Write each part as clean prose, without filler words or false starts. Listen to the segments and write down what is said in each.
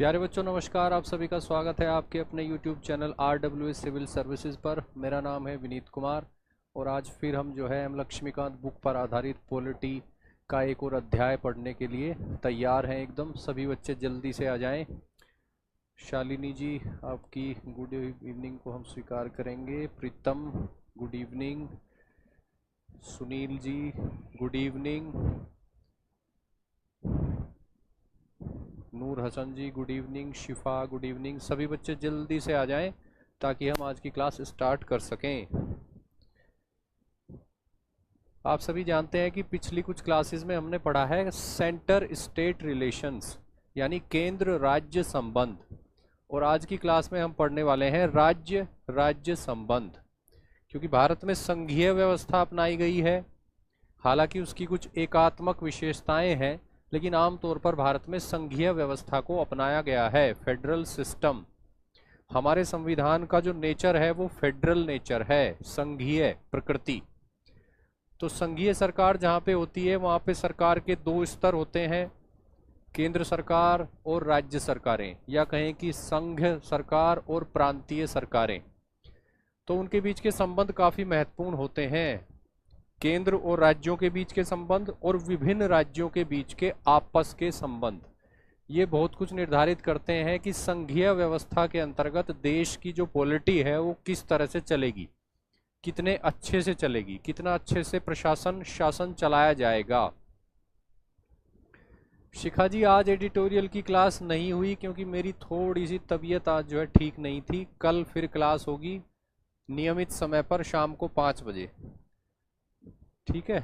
प्यारे बच्चों नमस्कार। आप सभी का स्वागत है आपके अपने YouTube channel RWS civil services पर। मेरा नाम है विनीत कुमार और आज फिर हम जो है लक्ष्मीकांत बुक पर आधारित पॉलिटी का एक और अध्याय पढ़ने के लिए तैयार हैं एकदम। सभी बच्चे जल्दी से आ जाएं। शालिनी जी, आपकी गुड इवनिंग को हम स्वीकार करेंगे। प्रीतम good evening. Sunil ji good evening. नूर हसन जी गुड इवनिंग। शिफा गुड इवनिंग। सभी बच्चे जल्दी से आ जाएं ताकि हम आज की क्लास स्टार्ट कर सकें। आप सभी जानते हैं कि पिछली कुछ क्लासेस में हमने पढ़ा है सेंटर स्टेट रिलेशंस यानी केंद्र राज्य संबंध, और आज की क्लास में हम पढ़ने वाले हैं राज्य राज्य संबंध। क्योंकि भारत में संघीय व्यवस्था अपनाई गई है, हालांकि उसकी कुछ एकात्मक विशेषताएं हैं, लेकिन आमतौर पर भारत में संघीय व्यवस्था को अपनाया गया है, फेडरल सिस्टम। हमारे संविधान का जो नेचर है वो फेडरल नेचर है, संघीय प्रकृति। तो संघीय सरकार जहाँ पे होती है वहाँ पे सरकार के दो स्तर होते हैं, केंद्र सरकार और राज्य सरकारें, या कहें कि संघ सरकार और प्रांतीय सरकारें। तो उनके बीच के संबंध काफ़ी महत्वपूर्ण होते हैं। केंद्र और राज्यों के बीच के संबंध और विभिन्न राज्यों के बीच के आपस के संबंध, ये बहुत कुछ निर्धारित करते हैं कि संघीय व्यवस्था के अंतर्गत देश की जो पॉलिटी है वो किस तरह से चलेगी, कितने अच्छे से चलेगी, कितना अच्छे से प्रशासन शासन चलाया जाएगा। शिखा जी, आज एडिटोरियल की क्लास नहीं हुई क्योंकि मेरी थोड़ी सी तबीयत आज जो है ठीक नहीं थी। कल फिर क्लास होगी नियमित समय पर शाम को 5 बजे, ठीक है।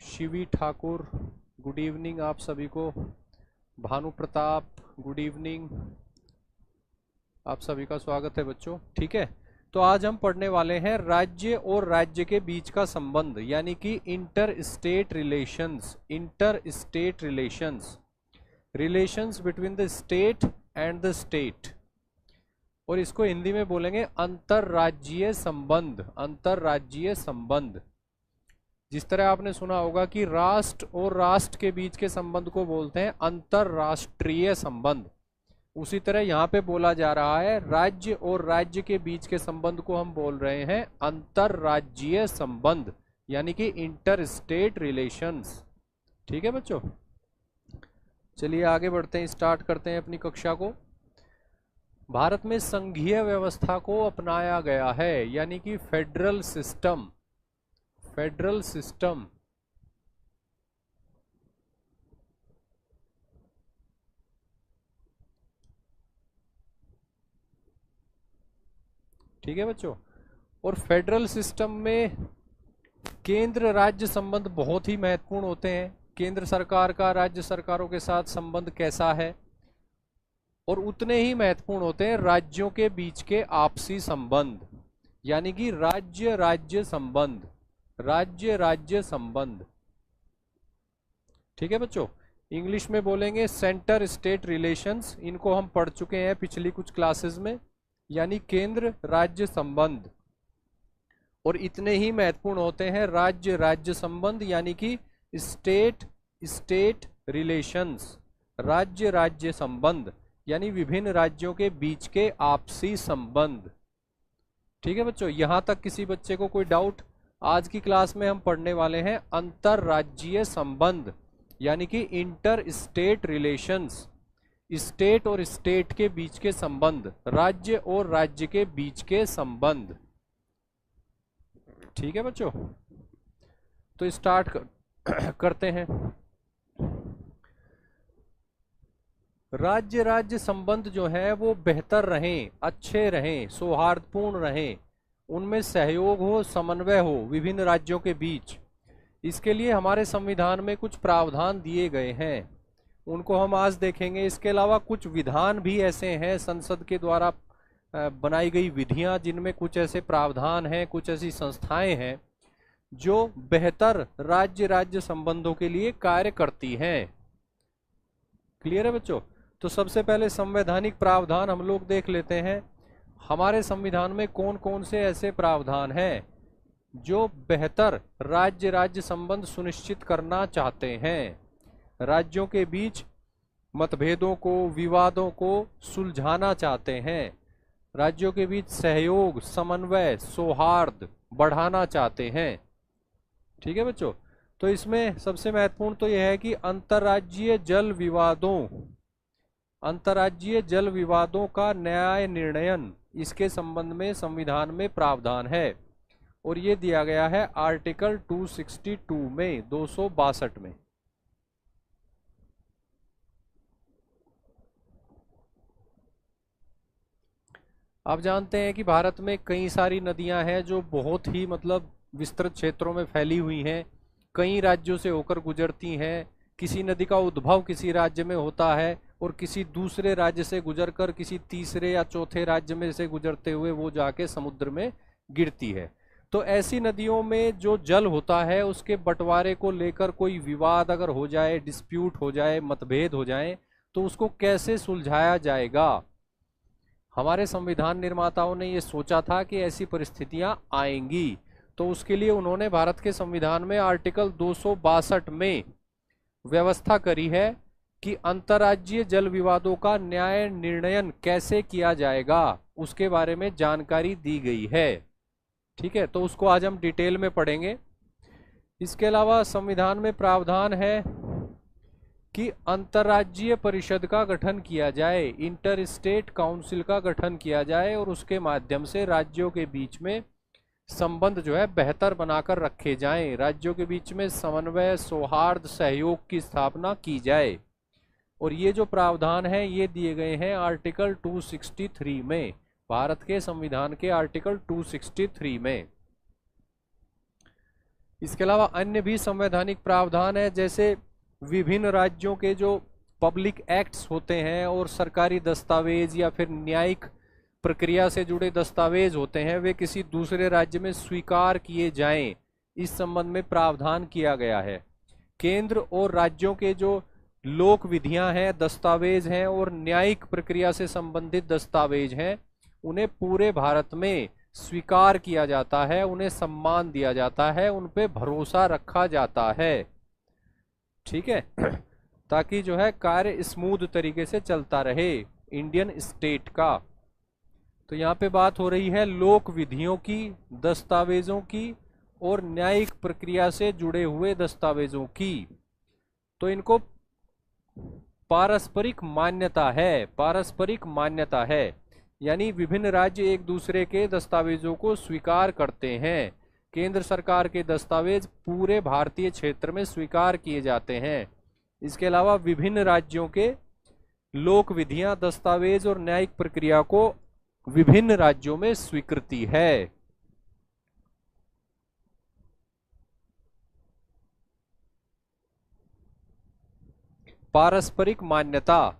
शिवी ठाकुर गुड इवनिंग आप सभी को। भानु प्रताप गुड इवनिंग, आप सभी का स्वागत है बच्चों, ठीक है। तो आज हम पढ़ने वाले हैं राज्य और राज्य के बीच का संबंध, यानी कि inter state relations. Inter state relations, relations between the state and the state, और इसको हिंदी में बोलेंगे अंतरराज्यीय संबंध। अंतरराज्यीय संबंध, जिस तरह आपने सुना होगा कि राष्ट्र और राष्ट्र के बीच के संबंध को बोलते हैं अंतरराष्ट्रीय संबंध, उसी तरह यहाँ पे बोला जा रहा है राज्य और राज्य के बीच के संबंध को हम बोल रहे हैं अंतरराज्यीय संबंध, यानी कि इंटर स्टेट रिलेशंस, ठीक है बच्चों। चलिए आगे बढ़ते हैं, स्टार्ट करते हैं अपनी कक्षा को। भारत में संघीय व्यवस्था को अपनाया गया है, यानी कि फेडरल सिस्टम। फेडरल सिस्टम, ठीक है बच्चों। और फेडरल सिस्टम में केंद्र राज्य संबंध बहुत ही महत्वपूर्ण होते हैं। केंद्र सरकार का राज्य सरकारों के साथ संबंध कैसा है, और उतने ही महत्वपूर्ण होते हैं राज्यों के बीच के आपसी संबंध, यानी कि राज्य राज्य संबंध। राज्य राज्य संबंध, ठीक है बच्चों। इंग्लिश में बोलेंगे सेंटर स्टेट रिलेशंस, इनको हम पढ़ चुके हैं पिछली कुछ क्लासेस में, यानी केंद्र राज्य संबंध। और इतने ही महत्वपूर्ण होते हैं राज्य राज्य संबंध, यानी कि स्टेट स्टेट रिलेशंस। राज्य राज्य संबंध यानी विभिन्न राज्यों के बीच के आपसी संबंध, ठीक है बच्चों। यहां तक किसी बच्चे को कोई डाउट? आज की क्लास में हम पढ़ने वाले हैं अंतरराज्यीय संबंध, यानी कि इंटर स्टेट रिलेशंस। स्टेट और स्टेट के बीच के संबंध, राज्य और राज्य के बीच के संबंध, ठीक है बच्चों। तो स्टार्ट करते हैं। राज्य राज्य संबंध जो है वो बेहतर रहें, अच्छे रहें, सौहार्दपूर्ण रहें, उनमें सहयोग हो, समन्वय हो विभिन्न राज्यों के बीच। इसके लिए हमारे संविधान में कुछ प्रावधान दिए गए हैं, उनको हम आज देखेंगे। इसके अलावा कुछ विधान भी ऐसे हैं संसद के द्वारा बनाई गई विधियां, जिनमें कुछ ऐसे प्रावधान हैं, कुछ ऐसी संस्थाएं हैं जो बेहतर राज्य राज्य संबंधों के लिए कार्य करती हैं। क्लियर है बच्चों? तो सबसे पहले संवैधानिक प्रावधान हम लोग देख लेते हैं। हमारे संविधान में कौन कौन से ऐसे प्रावधान हैं जो बेहतर राज्य राज्य संबंध सुनिश्चित करना चाहते हैं। राज्यों के बीच मतभेदों को, विवादों को सुलझाना चाहते हैं, राज्यों के बीच सहयोग, समन्वय, सौहार्द बढ़ाना चाहते हैं। ठीक है बच्चों, तो इसमें सबसे महत्वपूर्ण तो यह है कि अंतर्राज्यीय जल विवादों का न्याय निर्णयन, इसके संबंध में संविधान में प्रावधान है, और ये दिया गया है आर्टिकल 262 में, 262 में। आप जानते हैं कि भारत में कई सारी नदियां हैं जो बहुत ही विस्तृत क्षेत्रों में फैली हुई हैं, कई राज्यों से होकर गुजरती हैं। किसी नदी का उद्भव किसी राज्य में होता है और किसी दूसरे राज्य से गुजरकर किसी तीसरे या चौथे राज्य में से गुजरते हुए वो जाके समुद्र में गिरती है। तो ऐसी नदियों में जो जल होता है उसके बंटवारे को लेकर कोई विवाद अगर हो जाए, डिस्प्यूट हो जाए, मतभेद हो जाए, तो उसको कैसे सुलझाया जाएगा। हमारे संविधान निर्माताओं ने ये सोचा था कि ऐसी परिस्थितियां आएंगी, तो उसके लिए उन्होंने भारत के संविधान में आर्टिकल 262 में व्यवस्था करी है कि अंतर्राज्यीय जल विवादों का न्याय निर्णयन कैसे किया जाएगा, उसके बारे में जानकारी दी गई है। ठीक है, तो उसको आज हम डिटेल में पढ़ेंगे। इसके अलावा संविधान में प्रावधान है कि अंतर्राज्यीय परिषद का गठन किया जाए, इंटर स्टेट काउंसिल का गठन किया जाए, और उसके माध्यम से राज्यों के बीच में संबंध जो है बेहतर बनाकर रखे जाएं, राज्यों के बीच में समन्वय, सौहार्द, सहयोग की स्थापना की जाए। और ये जो प्रावधान है ये दिए गए हैं आर्टिकल 263 में, भारत के संविधान के आर्टिकल 263 में। इसके अलावा अन्य भी संवैधानिक प्रावधान है, जैसे विभिन्न राज्यों के जो पब्लिक एक्ट्स होते हैं और सरकारी दस्तावेज या फिर न्यायिक प्रक्रिया से जुड़े दस्तावेज होते हैं, वे किसी दूसरे राज्य में स्वीकार किए जाएं, इस संबंध में प्रावधान किया गया है। केंद्र और राज्यों के जो लोक विधियां हैं, दस्तावेज हैं और न्यायिक प्रक्रिया से संबंधित दस्तावेज हैं, उन्हें पूरे भारत में स्वीकार किया जाता है, उन्हें सम्मान दिया जाता है, उन पे भरोसा रखा जाता है। ठीक है, ताकि जो है कार्य स्मूथ तरीके से चलता रहे इंडियन स्टेट का। तो यहाँ पे बात हो रही है लोक विधियों की, दस्तावेजों की और न्यायिक प्रक्रिया से जुड़े हुए दस्तावेजों की। तो इनको पारस्परिक मान्यता है, यानी विभिन्न राज्य एक दूसरे के दस्तावेजों को स्वीकार करते हैं। केंद्र सरकार के दस्तावेज पूरे भारतीय क्षेत्र में स्वीकार किए जाते हैं। इसके अलावा विभिन्न राज्यों के लोक विधियां, दस्तावेज और न्यायिक प्रक्रिया को विभिन्न राज्यों में स्वीकृति है। पारस्परिक मान्यता।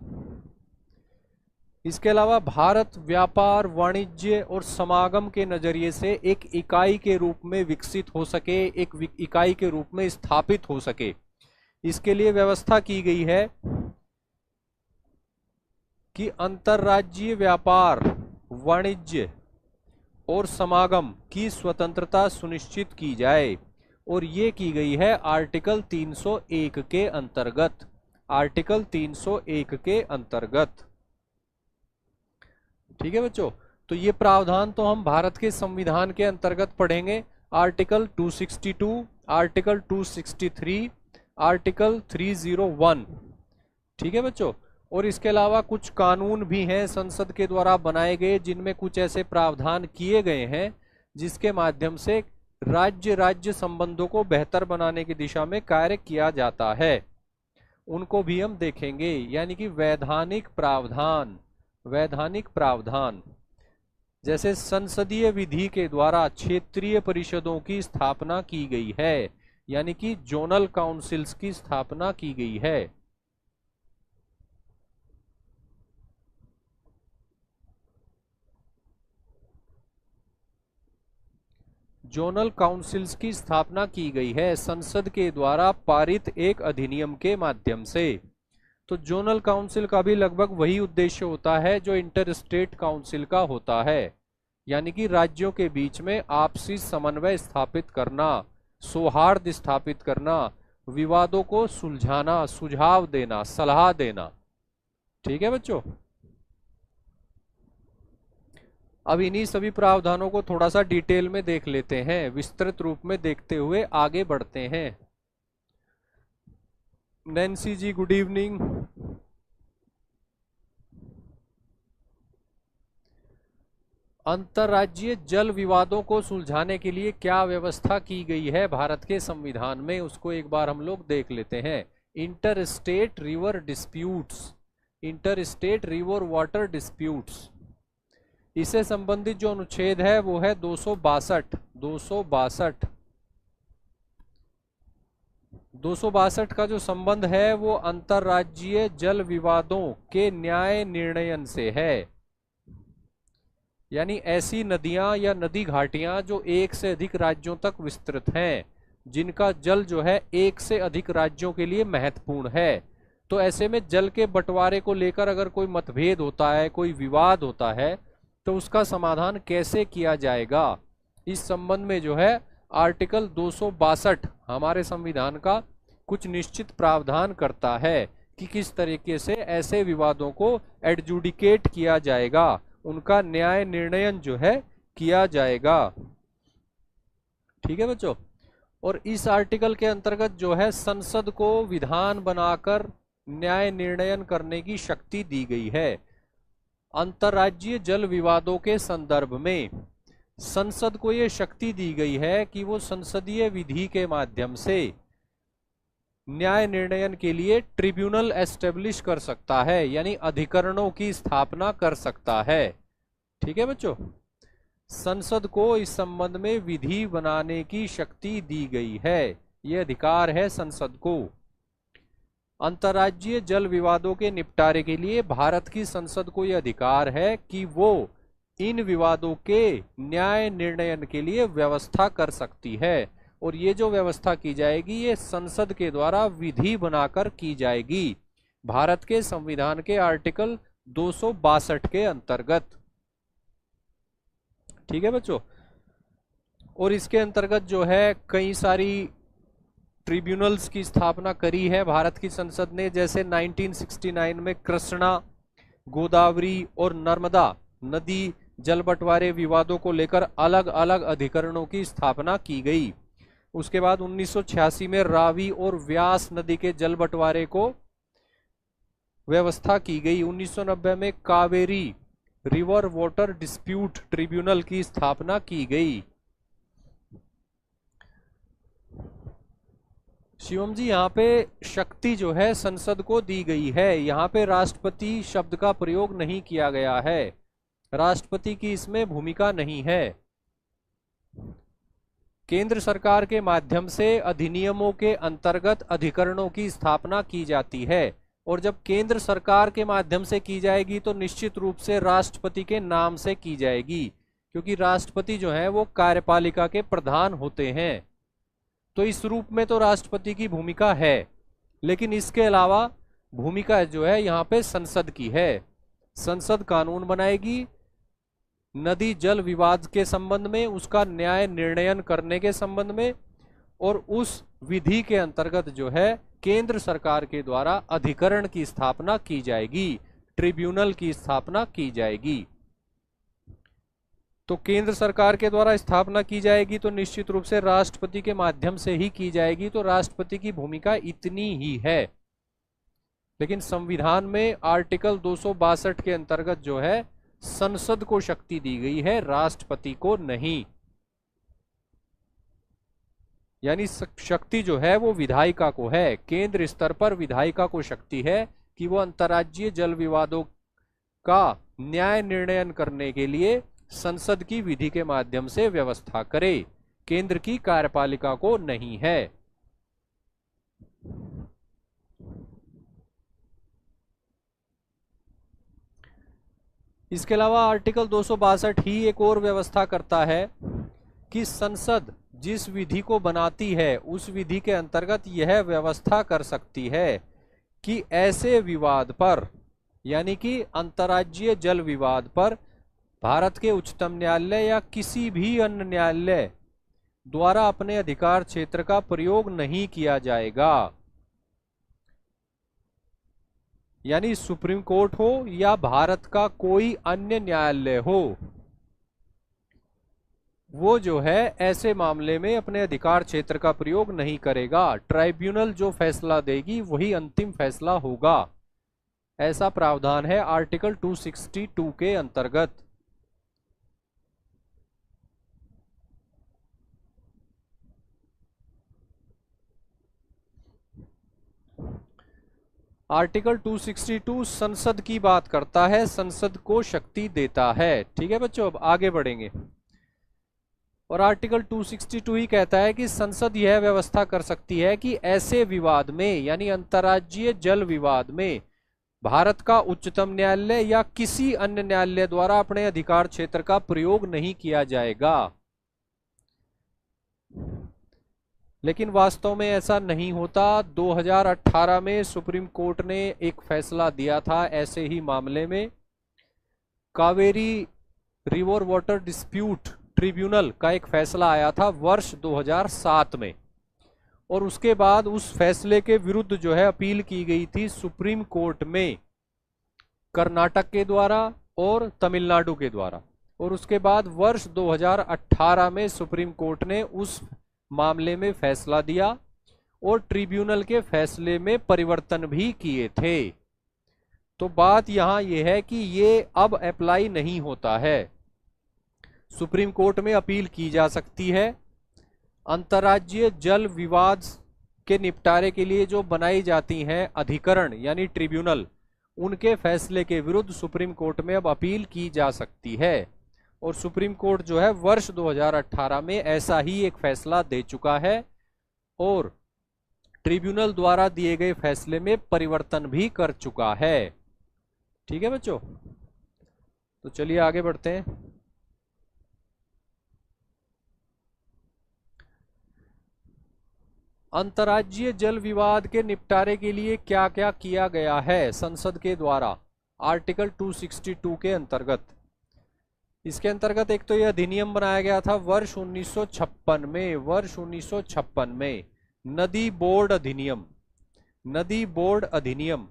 इसके अलावा भारत व्यापार, वाणिज्य और समागम के नजरिए से एक इकाई के रूप में विकसित हो सके, एक इकाई के रूप में स्थापित हो सके, इसके लिए व्यवस्था की गई है कि अंतर्राज्यीय व्यापार, वाणिज्य और समागम की स्वतंत्रता सुनिश्चित की जाए, और ये की गई है आर्टिकल 301 के अंतर्गत। आर्टिकल 301 के अंतर्गत। ठीक है बच्चों, तो ये प्रावधान तो हम भारत के संविधान के अंतर्गत पढ़ेंगे। Article 262, article 263, article 301। ठीक है बच्चों, और इसके अलावा कुछ कानून भी हैं संसद के द्वारा बनाए गए, जिनमें कुछ ऐसे प्रावधान किए गए हैं जिसके माध्यम से राज्य संबंधों को बेहतर बनाने की दिशा में कार्य किया जाता है, उनको भी हम देखेंगे। यानी कि वैधानिक प्रावधान, जैसे संसदीय विधि के द्वारा क्षेत्रीय परिषदों की स्थापना की गई है, यानी कि जोनल काउंसिल्स की स्थापना की गई है। जोनल काउंसिल्स की स्थापना की गई है संसद के द्वारा पारित एक अधिनियम के माध्यम से। तो जोनल काउंसिल का भी लगभग वही उद्देश्य होता है जो इंटर स्टेट काउंसिल का होता है, यानी कि राज्यों के बीच में आपसी समन्वय स्थापित करना, सौहार्द स्थापित करना, विवादों को सुलझाना, सुझाव देना, सलाह देना। ठीक है बच्चों। अब इन्हीं सभी प्रावधानों को थोड़ा सा डिटेल में देख लेते हैं, विस्तृत रूप में देखते हुए आगे बढ़ते हैं। नैन्सी जी गुड इवनिंग। अंतर्राज्यीय जल विवादों को सुलझाने के लिए क्या व्यवस्था की गई है भारत के संविधान में, उसको एक बार हम लोग देख लेते हैं। Inter state river disputes, inter state river water disputes, इससे संबंधित जो अनुच्छेद है वो है 262। 262 का जो संबंध है वो अंतर्राज्यीय जल विवादों के न्याय निर्णयन से है। यानी ऐसी नदियां या नदी घाटियां जो एक से अधिक राज्यों तक विस्तृत हैं, जिनका जल जो है एक से अधिक राज्यों के लिए महत्वपूर्ण है, तो ऐसे में जल के बंटवारे को लेकर अगर कोई मतभेद होता है, कोई विवाद होता है, तो उसका समाधान कैसे किया जाएगा, इस संबंध में जो है आर्टिकल 262 हमारे संविधान का कुछ निश्चित प्रावधान करता है कि किस तरीके से ऐसे विवादों को एडजुडिकेट किया जाएगा, उनका न्याय निर्णयन जो है किया जाएगा। ठीक है बच्चों। और इस आर्टिकल के अंतर्गत जो है संसद को विधान बनाकर न्याय निर्णयन करने की शक्ति दी गई है। अंतर्राज्यीय जल विवादों के संदर्भ में संसद को यह शक्ति दी गई है कि वो संसदीय विधि के माध्यम से न्याय निर्णयन के लिए ट्रिब्यूनल एस्टेब्लिश कर सकता है, यानी अधिकरणों की स्थापना कर सकता है। ठीक है बच्चों। संसद को इस संबंध में विधि बनाने की शक्ति दी गई है, यह अधिकार है संसद को। अंतर्राज्यीय जल विवादों के निपटारे के लिए भारत की संसद को यह अधिकार है कि वो इन विवादों के न्याय निर्णयन के लिए व्यवस्था कर सकती है, और ये जो व्यवस्था की जाएगी ये संसद के द्वारा विधि बनाकर की जाएगी, भारत के संविधान के आर्टिकल 262 के अंतर्गत। ठीक है बच्चों। और इसके अंतर्गत जो है कई सारी ट्रिब्यूनल्स की स्थापना करी है भारत की संसद ने, जैसे 1969 में कृष्णा, गोदावरी और नर्मदा नदी जल बंटवारे विवादों को लेकर अलग अलग अधिकरणों की स्थापना की गई। उसके बाद 1986 में रावी और व्यास नदी के जल बंटवारे को व्यवस्था की गई। 1990 में Kaveri river water dispute tribunal की स्थापना की गई। शिवम जी, यहाँ पे शक्ति जो है संसद को दी गई है, यहाँ पे राष्ट्रपति शब्द का प्रयोग नहीं किया गया है, राष्ट्रपति की इसमें भूमिका नहीं है। केंद्र सरकार के माध्यम से अधिनियमों के अंतर्गत अधिकरणों की स्थापना की जाती है, और जब केंद्र सरकार के माध्यम से की जाएगी तो निश्चित रूप से राष्ट्रपति के नाम से की जाएगी, क्योंकि राष्ट्रपति जो है वो कार्यपालिका के प्रधान होते हैं। तो इस रूप में तो राष्ट्रपति की भूमिका है, लेकिन इसके अलावा भूमिका जो है यहाँ पे संसद की है। संसद कानून बनाएगी नदी जल विवाद के संबंध में, उसका न्याय निर्णयन करने के संबंध में, और उस विधि के अंतर्गत जो है केंद्र सरकार के द्वारा अधिकरण की स्थापना की जाएगी, ट्रिब्यूनल की स्थापना की जाएगी। तो केंद्र सरकार के द्वारा स्थापना की जाएगी तो निश्चित रूप से राष्ट्रपति के माध्यम से ही की जाएगी, तो राष्ट्रपति की भूमिका इतनी ही है। लेकिन संविधान में आर्टिकल 262 के अंतर्गत जो है संसद को शक्ति दी गई है, राष्ट्रपति को नहीं। यानी शक्ति जो है वो विधायिका को है, केंद्र स्तर पर विधायिका को शक्ति है कि वो अंतर्राज्यीय जल विवादों का न्याय निर्णयन करने के लिए संसद की विधि के माध्यम से व्यवस्था करे, केंद्र की कार्यपालिका को नहीं है। इसके अलावा आर्टिकल 262 ही एक और व्यवस्था करता है कि संसद जिस विधि को बनाती है उस विधि के अंतर्गत यह व्यवस्था कर सकती है कि ऐसे विवाद पर, यानी कि अंतर्राज्यीय जल विवाद पर भारत के उच्चतम न्यायालय या किसी भी अन्य न्यायालय द्वारा अपने अधिकार क्षेत्र का प्रयोग नहीं किया जाएगा। यानी सुप्रीम कोर्ट हो या भारत का कोई अन्य न्यायालय हो, वो जो है ऐसे मामले में अपने अधिकार क्षेत्र का प्रयोग नहीं करेगा। ट्राइब्यूनल जो फैसला देगी वही अंतिम फैसला होगा। ऐसा प्रावधान है आर्टिकल 262 के अंतर्गत। आर्टिकल 262 संसद की बात करता है, संसद को शक्ति देता है। ठीक है बच्चों, अब आगे बढ़ेंगे। और आर्टिकल 262 ही कहता है कि संसद यह व्यवस्था कर सकती है कि ऐसे विवाद में, यानी अंतर्राज्यीय जल विवाद में, भारत का उच्चतम न्यायालय या किसी अन्य न्यायालय द्वारा अपने अधिकार क्षेत्र का प्रयोग नहीं किया जाएगा। लेकिन वास्तव में ऐसा नहीं होता। 2018 में सुप्रीम कोर्ट ने एक फैसला दिया था ऐसे ही मामले में। Kaveri river water dispute tribunal का एक फैसला आया था वर्ष 2007 में, और उसके बाद उस फैसले के विरुद्ध जो है अपील की गई थी सुप्रीम कोर्ट में, कर्नाटक के द्वारा और तमिलनाडु के द्वारा। और उसके बाद वर्ष 2018 में सुप्रीम कोर्ट ने उस मामले में फैसला दिया और ट्रिब्यूनल के फैसले में परिवर्तन भी किए थे। तो बात यहां यह है कि ये अब अप्लाई नहीं होता है। सुप्रीम कोर्ट में अपील की जा सकती है। अंतर्राज्यीय जल विवाद के निपटारे के लिए जो बनाई जाती हैं अधिकरण यानी ट्रिब्यूनल, उनके फैसले के विरुद्ध सुप्रीम कोर्ट में अब अपील की जा सकती है। और सुप्रीम कोर्ट जो है वर्ष 2018 में ऐसा ही एक फैसला दे चुका है और ट्रिब्यूनल द्वारा दिए गए फैसले में परिवर्तन भी कर चुका है। ठीक है बच्चों, तो चलिए आगे बढ़ते हैं। अंतर्राज्यीय जल विवाद के निपटारे के लिए क्या क्या किया गया है संसद के द्वारा आर्टिकल 262 के अंतर्गत। इसके अंतर्गत एक तो यह अधिनियम बनाया गया था वर्ष 1956 में। वर्ष 1956 में नदी बोर्ड अधिनियम, नदी बोर्ड अधिनियम।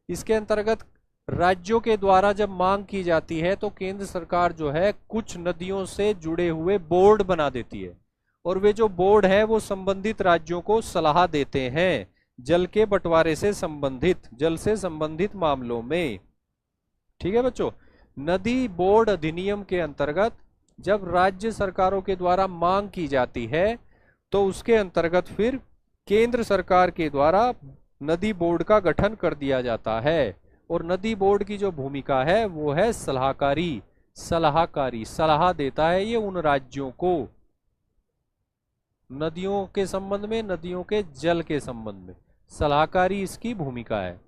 इसके अंतर्गत राज्यों के द्वारा जब मांग की जाती है तो केंद्र सरकार जो है कुछ नदियों से जुड़े हुए बोर्ड बना देती है, और वे जो बोर्ड है वो संबंधित राज्यों को सलाह देते हैं जल के बंटवारे से संबंधित, जल से संबंधित मामलों में। ठीक है बच्चों, नदी बोर्ड अधिनियम के अंतर्गत जब राज्य सरकारों के द्वारा मांग की जाती है तो उसके अंतर्गत फिर केंद्र सरकार के द्वारा नदी बोर्ड का गठन कर दिया जाता है। और नदी बोर्ड की जो भूमिका है वो है सलाहकारी, सलाहकारी सलाह देता है ये उन राज्यों को नदियों के संबंध में, नदियों के जल के संबंध में सलाहकारी इसकी भूमिका है।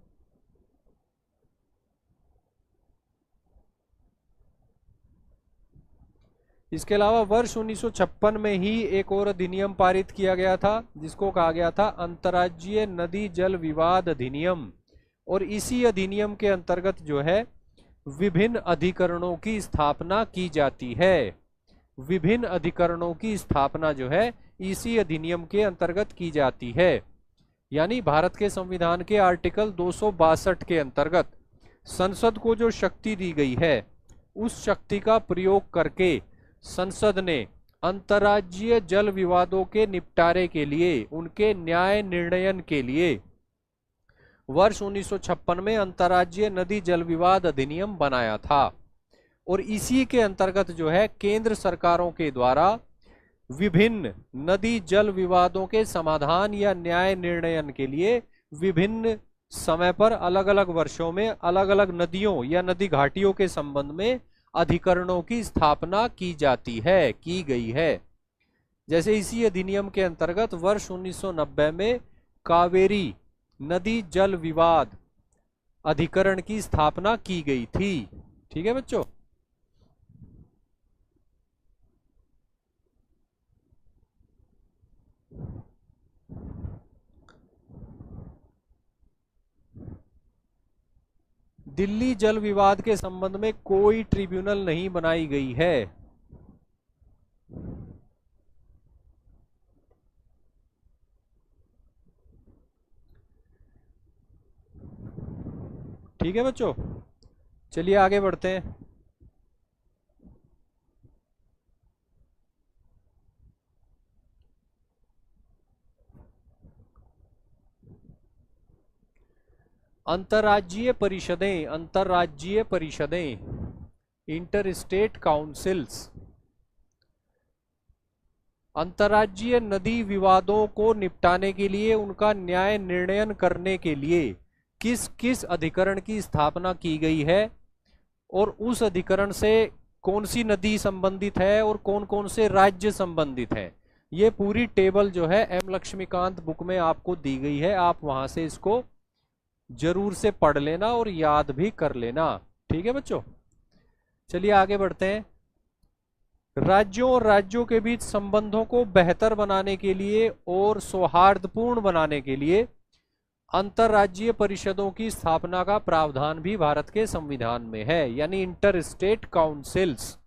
इसके अलावा वर्ष 1956 में ही एक और अधिनियम पारित किया गया था जिसको कहा गया था अंतर्राज्यीय नदी जल विवाद अधिनियम। और इसी अधिनियम के अंतर्गत जो है विभिन्न अधिकरणों की स्थापना की जाती है। विभिन्न अधिकरणों की स्थापना जो है इसी अधिनियम के अंतर्गत की जाती है। यानी भारत के संविधान के आर्टिकल 262 के अंतर्गत संसद को जो शक्ति दी गई है उस शक्ति का प्रयोग करके संसद ने अंतर्राज्यीय जल विवादों के निपटारे के लिए, उनके न्याय निर्णयन के लिए वर्ष 1956 में अंतर्राज्यीय नदी जल विवाद अधिनियम बनाया था। और इसी के अंतर्गत जो है केंद्र सरकारों के द्वारा विभिन्न नदी जल विवादों के समाधान या न्याय निर्णयन के लिए विभिन्न समय पर अलग अलग वर्षों में अलग अलग नदियों या नदी घाटियों के संबंध में अधिकरणों की स्थापना की जाती है, की गई है। जैसे इसी अधिनियम के अंतर्गत वर्ष 1990 में कावेरी नदी जल विवाद अधिकरण की स्थापना की गई थी। ठीक है बच्चों, दिल्ली जल विवाद के संबंध में कोई ट्रिब्यूनल नहीं बनाई गई है। ठीक है बच्चों, चलिए आगे बढ़ते हैं। अंतर्राज्यीय परिषदें, इंटर स्टेट काउंसिल्स, अंतर्राज्यीय नदी विवादों को निपटाने के लिए, उनका न्याय निर्णयन करने के लिए किस किस अधिकरण की स्थापना की गई है, और उस अधिकरण से कौन सी नदी संबंधित है और कौन कौन से राज्य संबंधित है। ये पूरी टेबल जो है एम लक्ष्मीकांत बुक में आपको दी गई है, आप वहां से इसको जरूर से पढ़ लेना और याद भी कर लेना। ठीक है बच्चों, चलिए आगे बढ़ते हैं। राज्यों और राज्यों के बीच संबंधों को बेहतर बनाने के लिए और सौहार्दपूर्ण बनाने के लिए अंतर्राज्यीय परिषदों की स्थापना का प्रावधान भी भारत के संविधान में है, यानी इंटर स्टेट काउंसिल्स,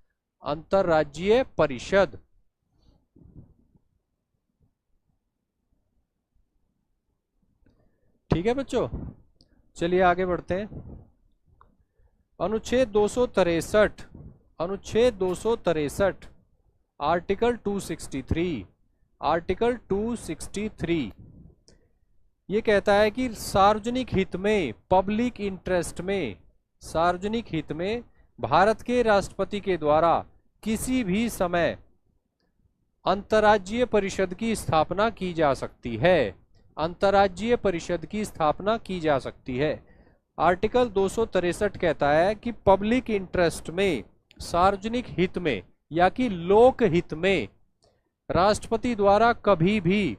अंतर्राज्यीय परिषद। ठीक है बच्चों, चलिए आगे बढ़ते हैं। अनुच्छेद 263, अनुच्छेद 263, आर्टिकल 263, आर्टिकल 263 ये कहता है कि सार्वजनिक हित में, पब्लिक इंटरेस्ट में, सार्वजनिक हित में भारत के राष्ट्रपति के द्वारा किसी भी समय अंतर्राज्यीय परिषद की स्थापना की जा सकती है, अंतर्राज्यीय परिषद की स्थापना की जा सकती है। आर्टिकल 263 कहता है कि पब्लिक इंटरेस्ट में, सार्वजनिक हित में या कि लोक हित में राष्ट्रपति द्वारा कभी भी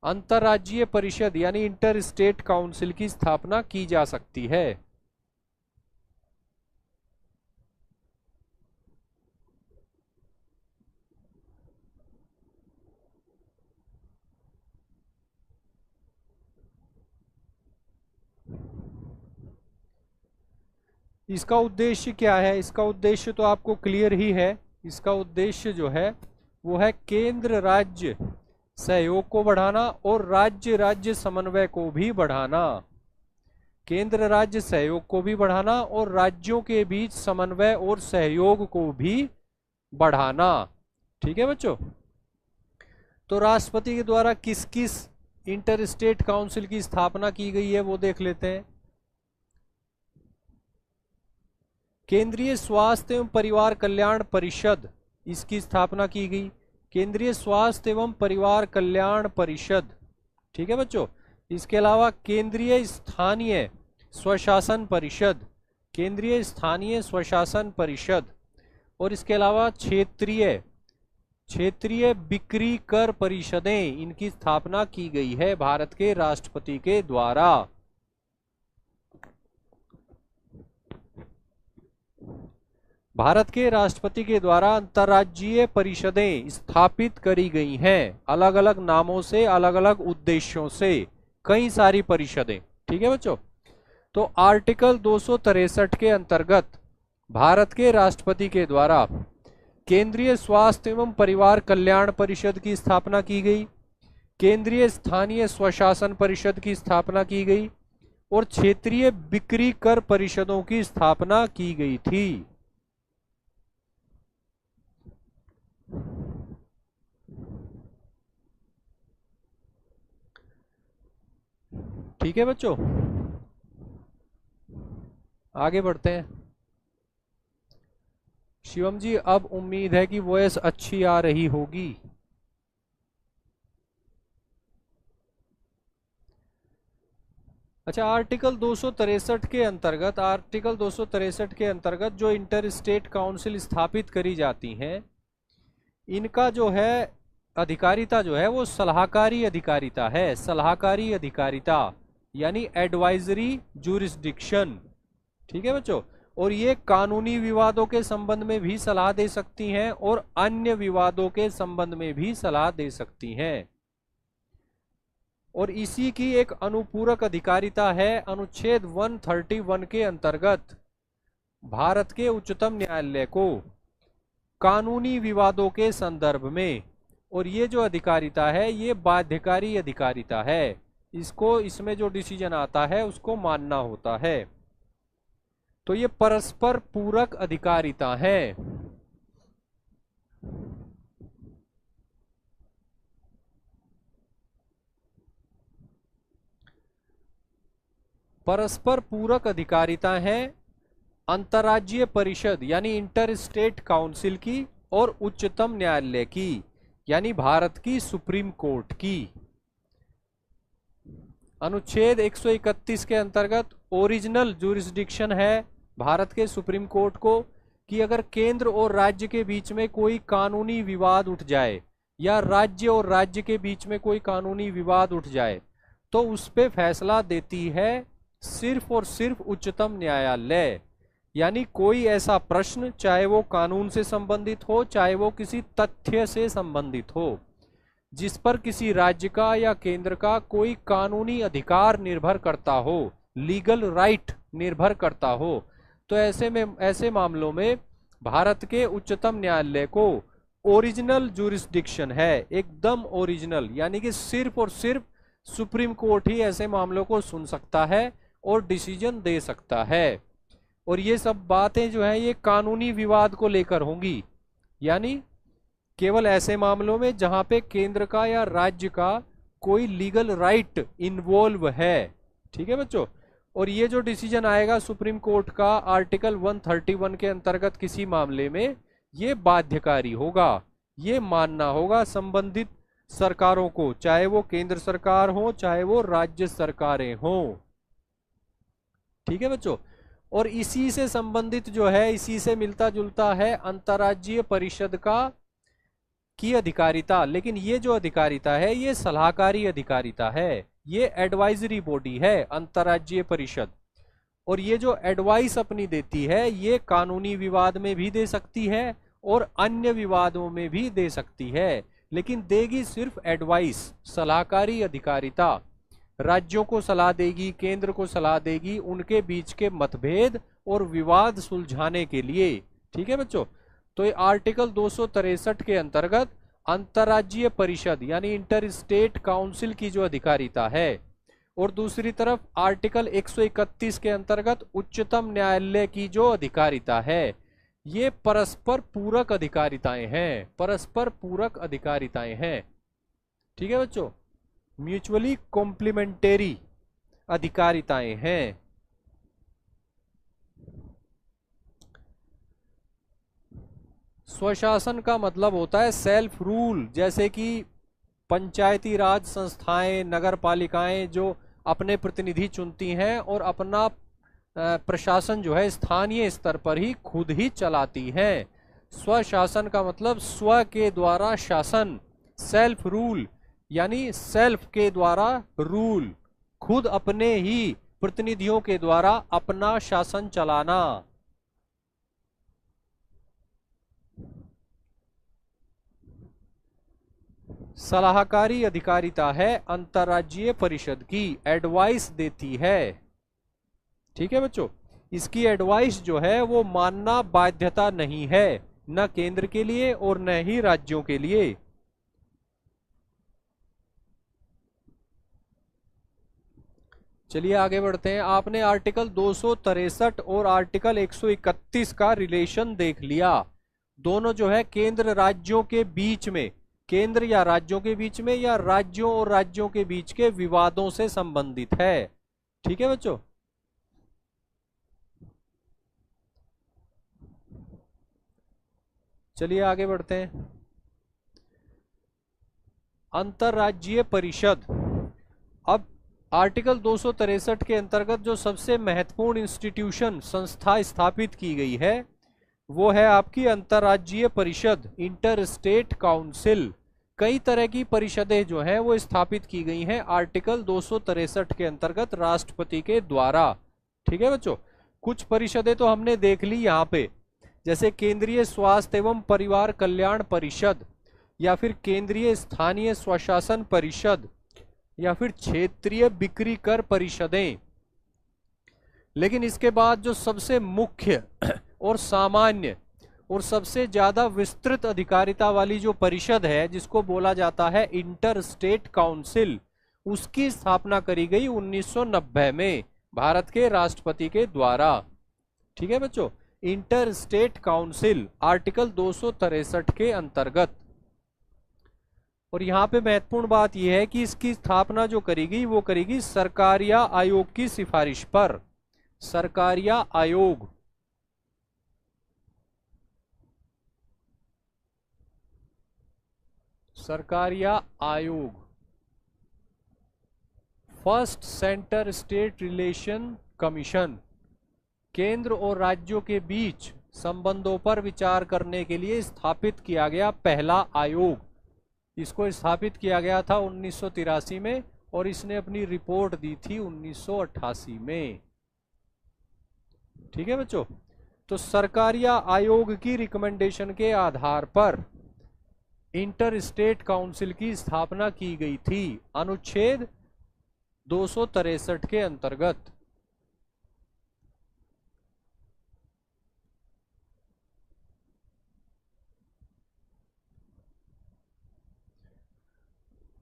अंतर्राज्यीय परिषद यानी इंटर स्टेट काउंसिल की स्थापना की जा सकती है। इसका उद्देश्य क्या है? इसका उद्देश्य तो आपको क्लियर ही है। इसका उद्देश्य जो है वो है केंद्र राज्य सहयोग को बढ़ाना और राज्य राज्य समन्वय को भी बढ़ाना, केंद्र राज्य सहयोग को भी बढ़ाना और राज्यों के बीच समन्वय और सहयोग को भी बढ़ाना। ठीक है बच्चों, तो राष्ट्रपति के द्वारा किस किस इंटर स्टेट काउंसिल की स्थापना की गई है वो देख लेते हैं। केंद्रीय स्वास्थ्य एवं परिवार कल्याण परिषद, इसकी स्थापना की गई, केंद्रीय स्वास्थ्य एवं परिवार कल्याण परिषद। ठीक है बच्चों, इसके अलावा केंद्रीय स्थानीय स्वशासन परिषद, केंद्रीय स्थानीय स्वशासन परिषद, और इसके अलावा क्षेत्रीय बिक्री कर परिषदें, इनकी स्थापना की गई है भारत के राष्ट्रपति के द्वारा। भारत के राष्ट्रपति के द्वारा अंतर्राज्यीय परिषदें स्थापित करी गई हैं, अलग अलग नामों से, अलग अलग उद्देश्यों से, कई सारी परिषदें। ठीक है बच्चों, तो आर्टिकल 263 के अंतर्गत भारत के राष्ट्रपति के द्वारा केंद्रीय स्वास्थ्य एवं परिवार कल्याण परिषद की स्थापना की गई, केंद्रीय स्थानीय स्वशासन परिषद की स्थापना की गई और क्षेत्रीय बिक्री कर परिषदों की स्थापना की गई थी। ठीक है बच्चों, आगे बढ़ते हैं। शिवम जी, अब उम्मीद है कि वॉइस अच्छी आ रही होगी। अच्छा, आर्टिकल 263 के अंतर्गत, आर्टिकल 263 के अंतर्गत जो इंटर स्टेट काउंसिल स्थापित करी जाती हैं, इनका जो है अधिकारिता जो है वो सलाहकारी अधिकारिता है, सलाहकारी अधिकारिता यानी एडवाइजरी जुरिस्डिक्शन। ठीक है बच्चों, और ये कानूनी विवादों के संबंध में भी सलाह दे सकती हैं और अन्य विवादों के संबंध में भी सलाह दे सकती हैं। और इसी की एक अनुपूरक अधिकारिता है अनुच्छेद 131 के अंतर्गत भारत के उच्चतम न्यायालय को कानूनी विवादों के संदर्भ में, और ये जो अधिकारिता है ये बाध्यकारी अधिकारिता है, इसको, इसमें जो डिसीजन आता है उसको मानना होता है। तो ये परस्पर पूरक अधिकारिता है। परस्पर पूरक अधिकारिता है अंतर्राज्यीय परिषद यानी इंटर स्टेट काउंसिल की और उच्चतम न्यायालय की यानी भारत की सुप्रीम कोर्ट की। अनुच्छेद 131 के अंतर्गत ओरिजिनल जुरिस्डिक्शन है भारत के सुप्रीम कोर्ट को कि अगर केंद्र और राज्य के बीच में कोई कानूनी विवाद उठ जाए या राज्य और राज्य के बीच में कोई कानूनी विवाद उठ जाए तो उस पे फैसला देती है सिर्फ और सिर्फ उच्चतम न्यायालय। यानी कोई ऐसा प्रश्न, चाहे वो कानून से संबंधित हो चाहे वो किसी तथ्य से संबंधित हो, जिस पर किसी राज्य का या केंद्र का कोई कानूनी अधिकार निर्भर करता हो, लीगल राइट निर्भर करता हो, तो ऐसे मामलों में भारत के उच्चतम न्यायालय को ओरिजिनल जुरिस्डिक्शन है, एकदम ओरिजिनल, यानी कि सिर्फ और सिर्फ सुप्रीम कोर्ट ही ऐसे मामलों को सुन सकता है और डिसीजन दे सकता है। और ये सब बातें जो है ये कानूनी विवाद को लेकर होंगी, यानी केवल ऐसे मामलों में जहां पे केंद्र का या राज्य का कोई लीगल राइट इन्वॉल्व है। ठीक है बच्चों, और ये जो डिसीजन आएगा सुप्रीम कोर्ट का आर्टिकल 131 के अंतर्गत किसी मामले में, ये बाध्यकारी होगा, ये मानना होगा संबंधित सरकारों को, चाहे वो केंद्र सरकार हो चाहे वो राज्य सरकारें हों। ठीक है बच्चों, और इसी से संबंधित जो है, इसी से मिलता जुलता है अंतर्राज्यीय परिषद की अधिकारिता। लेकिन ये जो अधिकारिता है ये सलाहकारी अधिकारिता है, ये एडवाइजरी बॉडी है अंतर्राज्यीय परिषद। और ये जो एडवाइस अपनी देती है ये कानूनी विवाद में भी दे सकती है और अन्य विवादों में भी दे सकती है, लेकिन देगी सिर्फ एडवाइस, सलाहकारी अधिकारिता। राज्यों को सलाह देगी, केंद्र को सलाह देगी उनके बीच के मतभेद और विवाद सुलझाने के लिए। ठीक है बच्चों, तो ये आर्टिकल 263 के अंतर्गत अंतर्राज्यीय परिषद यानी इंटर स्टेट काउंसिल की जो अधिकारिता है, और दूसरी तरफ आर्टिकल 131 के अंतर्गत उच्चतम न्यायालय की जो अधिकारिता है, ये परस्पर पूरक अधिकारिताएं हैं, परस्पर पूरक अधिकारिताएं हैं। ठीक है बच्चों, म्यूचुअली कॉम्प्लीमेंटरी अधिकारिताएं हैं। स्वशासन का मतलब होता है सेल्फ रूल, जैसे कि पंचायती राज संस्थाएं, नगर पालिकाएं जो अपने प्रतिनिधि चुनती हैं और अपना प्रशासन जो है स्थानीय स्तर पर ही खुद ही चलाती हैं। स्वशासन का मतलब स्व के द्वारा शासन, सेल्फ रूल, यानी सेल्फ के द्वारा रूल, खुद अपने ही प्रतिनिधियों के द्वारा अपना शासन चलाना। सलाहकारी अधिकारिता है अंतर्राज्यीय परिषद की, एडवाइस देती है। ठीक है बच्चों, इसकी एडवाइस जो है वो मानना बाध्यता नहीं है, न केंद्र के लिए और न ही राज्यों के लिए। चलिए आगे बढ़ते हैं। आपने आर्टिकल 263 और आर्टिकल 131 का रिलेशन देख लिया। दोनों जो है केंद्र राज्यों के बीच में, केंद्र या राज्यों के बीच में या राज्यों और राज्यों के बीच के विवादों से संबंधित है। ठीक है बच्चों, चलिए आगे बढ़ते हैं। अंतर्राज्यीय परिषद, अब आर्टिकल 263 के अंतर्गत जो सबसे महत्वपूर्ण इंस्टीट्यूशन, संस्था स्थापित की गई है वो है आपकी अंतर्राज्यीय परिषद, इंटर स्टेट काउंसिल। कई तरह की परिषदें जो हैं वो स्थापित की गई हैं आर्टिकल 263 के अंतर्गत राष्ट्रपति के द्वारा। ठीक है बच्चों, कुछ परिषदें तो हमने देख ली यहाँ पे, जैसे केंद्रीय स्वास्थ्य एवं परिवार कल्याण परिषद, या फिर केंद्रीय स्थानीय स्वशासन परिषद, या फिर क्षेत्रीय बिक्री कर परिषदें। लेकिन इसके बाद जो सबसे मुख्य और सामान्य और सबसे ज्यादा विस्तृत अधिकारिता वाली जो परिषद है, जिसको बोला जाता है इंटर स्टेट काउंसिल, उसकी स्थापना करी गई 1990 में भारत के राष्ट्रपति के द्वारा। ठीक है बच्चों, इंटर स्टेट काउंसिल आर्टिकल 263 के अंतर्गत। और यहां पे महत्वपूर्ण बात यह है कि इसकी स्थापना जो करेगी वो करेगी सरकारिया आयोग की सिफारिश पर। सरकारिया आयोग, सरकारिया आयोग, first centre state relation commission, केंद्र और राज्यों के बीच संबंधों पर विचार करने के लिए स्थापित किया गया पहला आयोग। इसको स्थापित किया गया था 1983 में और इसने अपनी रिपोर्ट दी थी 1988 में। ठीक है बच्चों, तो सरकारिया आयोग की रिकमेंडेशन के आधार पर इंटर स्टेट काउंसिल की स्थापना की गई थी अनुच्छेद 263 के अंतर्गत।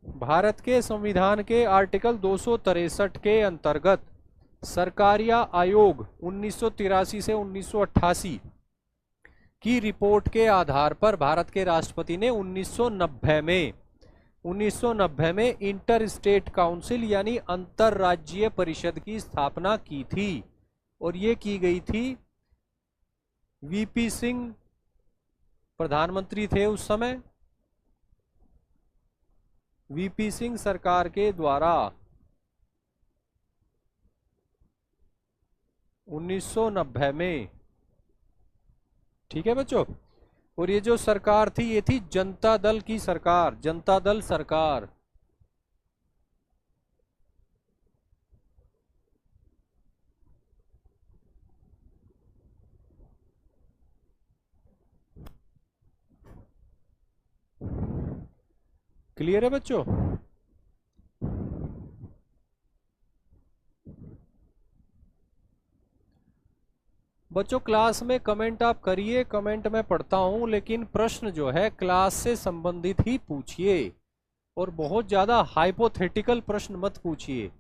भारत के संविधान के आर्टिकल 263 के अंतर्गत सरकारिया आयोग 1983 से 1988 की रिपोर्ट के आधार पर भारत के राष्ट्रपति ने 1990 में इंटर स्टेट काउंसिल यानी अंतरराज्यीय परिषद की स्थापना की थी। और ये की गई थी, वीपी सिंह प्रधानमंत्री थे उस समय, वीपी सिंह सरकार के द्वारा 1990 में। ठीक है बच्चों, और ये जो सरकार थी ये थी जनता दल की सरकार, जनता दल सरकार। क्लियर है बच्चों? बच्चों क्लास में कमेंट आप करिए, कमेंट मैं पढ़ता हूं, लेकिन प्रश्न जो है क्लास से संबंधित ही पूछिए और बहुत ज्यादा हाइपोथेटिकल प्रश्न मत पूछिए,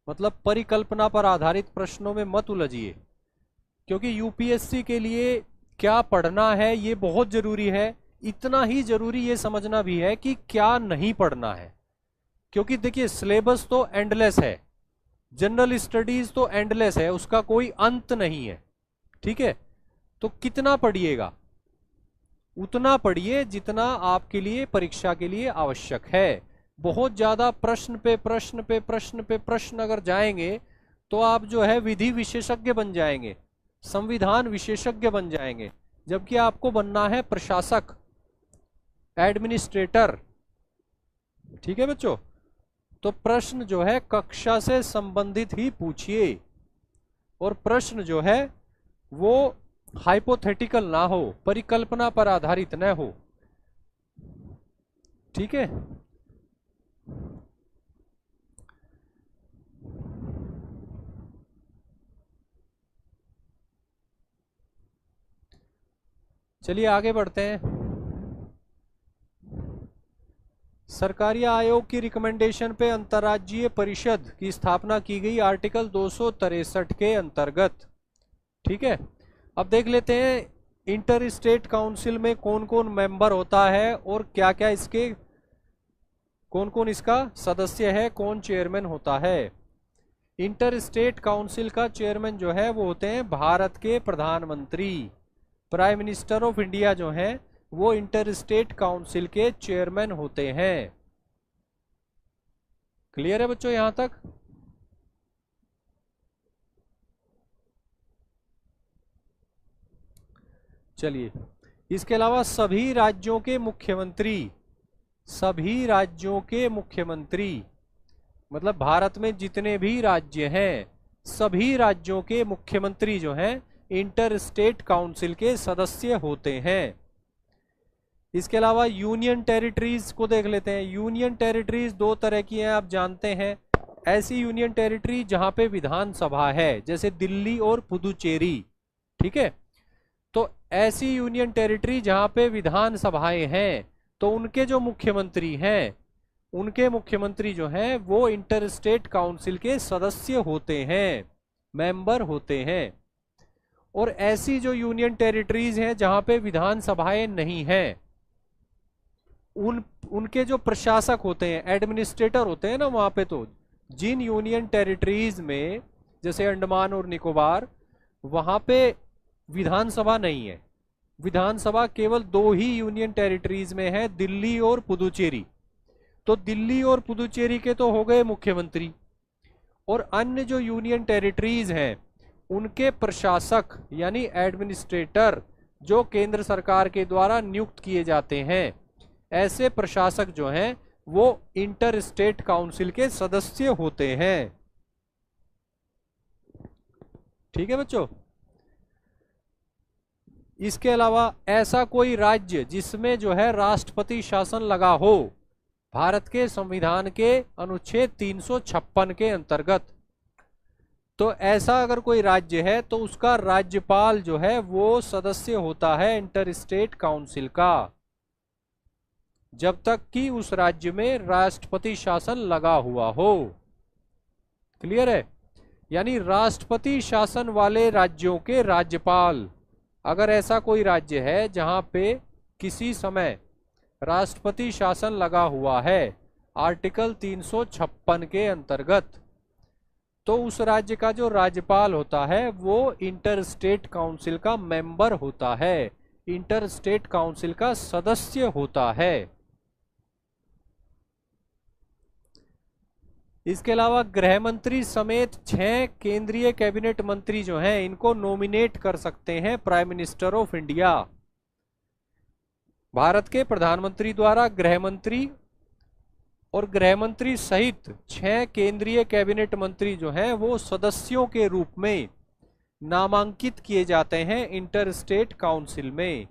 मतलब परिकल्पना पर आधारित प्रश्नों में मत उलझिए। क्योंकि यूपीएससी के लिए क्या पढ़ना है ये बहुत जरूरी है, इतना ही जरूरी ये समझना भी है कि क्या नहीं पढ़ना है। क्योंकि देखिए सिलेबस तो एंडलेस है, जनरल स्टडीज तो एंडलेस है, उसका कोई अंत नहीं है। ठीक है, तो कितना पढ़िएगा? उतना पढ़िए जितना आपके लिए परीक्षा के लिए आवश्यक है। बहुत ज्यादा प्रश्न पे प्रश्न पे प्रश्न पे प्रश्न अगर जाएंगे तो आप जो है विधि विशेषज्ञ बन जाएंगे, संविधान विशेषज्ञ बन जाएंगे, जबकि आपको बनना है प्रशासक, एडमिनिस्ट्रेटर। ठीक है बच्चों, तो प्रश्न जो है कक्षा से संबंधित ही पूछिए और प्रश्न जो है वो हाइपोथेटिकल ना हो, परिकल्पना पर आधारित न हो। ठीक है, चलिए आगे बढ़ते हैं। सरकारी आयोग की रिकमेंडेशन पे अंतर्राज्यीय परिषद की स्थापना की गई आर्टिकल 263 के अंतर्गत। ठीक है, अब देख लेते हैं इंटर स्टेट काउंसिल में कौन कौन मेंबर होता है और क्या क्या इसके, कौन कौन इसका सदस्य है, कौन चेयरमैन होता है। इंटर स्टेट काउंसिल का चेयरमैन जो है वो होते हैं भारत के प्रधानमंत्री, प्राइम मिनिस्टर ऑफ इंडिया जो है वो इंटर स्टेट काउंसिल के चेयरमैन होते हैं। क्लियर है बच्चों यहां तक? चलिए, इसके अलावा सभी राज्यों के मुख्यमंत्री, सभी राज्यों के मुख्यमंत्री मतलब भारत में जितने भी राज्य हैं सभी राज्यों के मुख्यमंत्री जो हैं इंटर स्टेट काउंसिल के सदस्य होते हैं। इसके अलावा यूनियन टेरिटरीज को देख लेते हैं। यूनियन टेरिटरीज दो तरह की हैं, आप जानते हैं। ऐसी यूनियन टेरिटरी जहां पे विधानसभा है, जैसे दिल्ली और पुदुचेरी। ठीक है, तो ऐसी यूनियन टेरिटरी जहां पे विधानसभाएं हैं तो उनके जो मुख्यमंत्री हैं, उनके मुख्यमंत्री जो हैं वो इंटर स्टेट काउंसिल के सदस्य होते हैं, मेंबर होते हैं। और ऐसी जो यूनियन टेरिटरीज हैं जहां पे विधानसभाएं नहीं हैं, उनके जो प्रशासक होते हैं, एडमिनिस्ट्रेटर होते हैं ना वहां पे, तो जिन यूनियन टेरिटरीज में, जैसे अंडमान और निकोबार, वहां पे विधानसभा नहीं है। विधानसभा केवल दो ही यूनियन टेरिटरीज में है, दिल्ली और पुदुचेरी। तो दिल्ली और पुदुचेरी के तो हो गए मुख्यमंत्री, और अन्य जो यूनियन टेरिटरीज हैं उनके प्रशासक यानी एडमिनिस्ट्रेटर जो केंद्र सरकार के द्वारा नियुक्त किए जाते हैं, ऐसे प्रशासक जो हैं वो इंटर स्टेट काउंसिल के सदस्य होते हैं। ठीक है बच्चों। इसके अलावा ऐसा कोई राज्य जिसमें जो है राष्ट्रपति शासन लगा हो, भारत के संविधान के अनुच्छेद 356 के अंतर्गत, तो ऐसा अगर कोई राज्य है तो उसका राज्यपाल जो है वो सदस्य होता है इंटर स्टेट काउंसिल का, जब तक कि उस राज्य में राष्ट्रपति शासन लगा हुआ हो। क्लियर है? यानी राष्ट्रपति शासन वाले राज्यों के राज्यपाल, अगर ऐसा कोई राज्य है जहां पे किसी समय राष्ट्रपति शासन लगा हुआ है आर्टिकल 356 के अंतर्गत, तो उस राज्य का जो राज्यपाल होता है वो इंटर स्टेट काउंसिल का मेंबर होता है, इंटर स्टेट काउंसिल का सदस्य होता है। इसके अलावा गृह मंत्री समेत 6 केंद्रीय कैबिनेट मंत्री जो हैं इनको नॉमिनेट कर सकते हैं prime minister of India. Bharat के प्रधानमंत्री द्वारा गृह मंत्री और गृह मंत्री सहित 6 केंद्रीय कैबिनेट मंत्री जो हैं वो सदस्यों के रूप में नामांकित किए जाते हैं इंटर स्टेट काउंसिल में।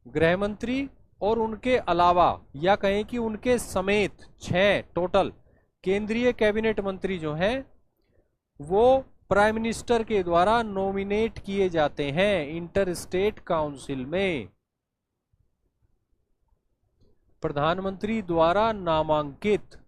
गृह मंत्री और उनके अलावा, या कहें कि उनके समेत 6 टोटल केंद्रीय कैबिनेट मंत्री जो हैं वो प्राइम मिनिस्टर के द्वारा नॉमिनेट किए जाते हैं इंटर स्टेट काउंसिल में, प्रधानमंत्री द्वारा नामांकित।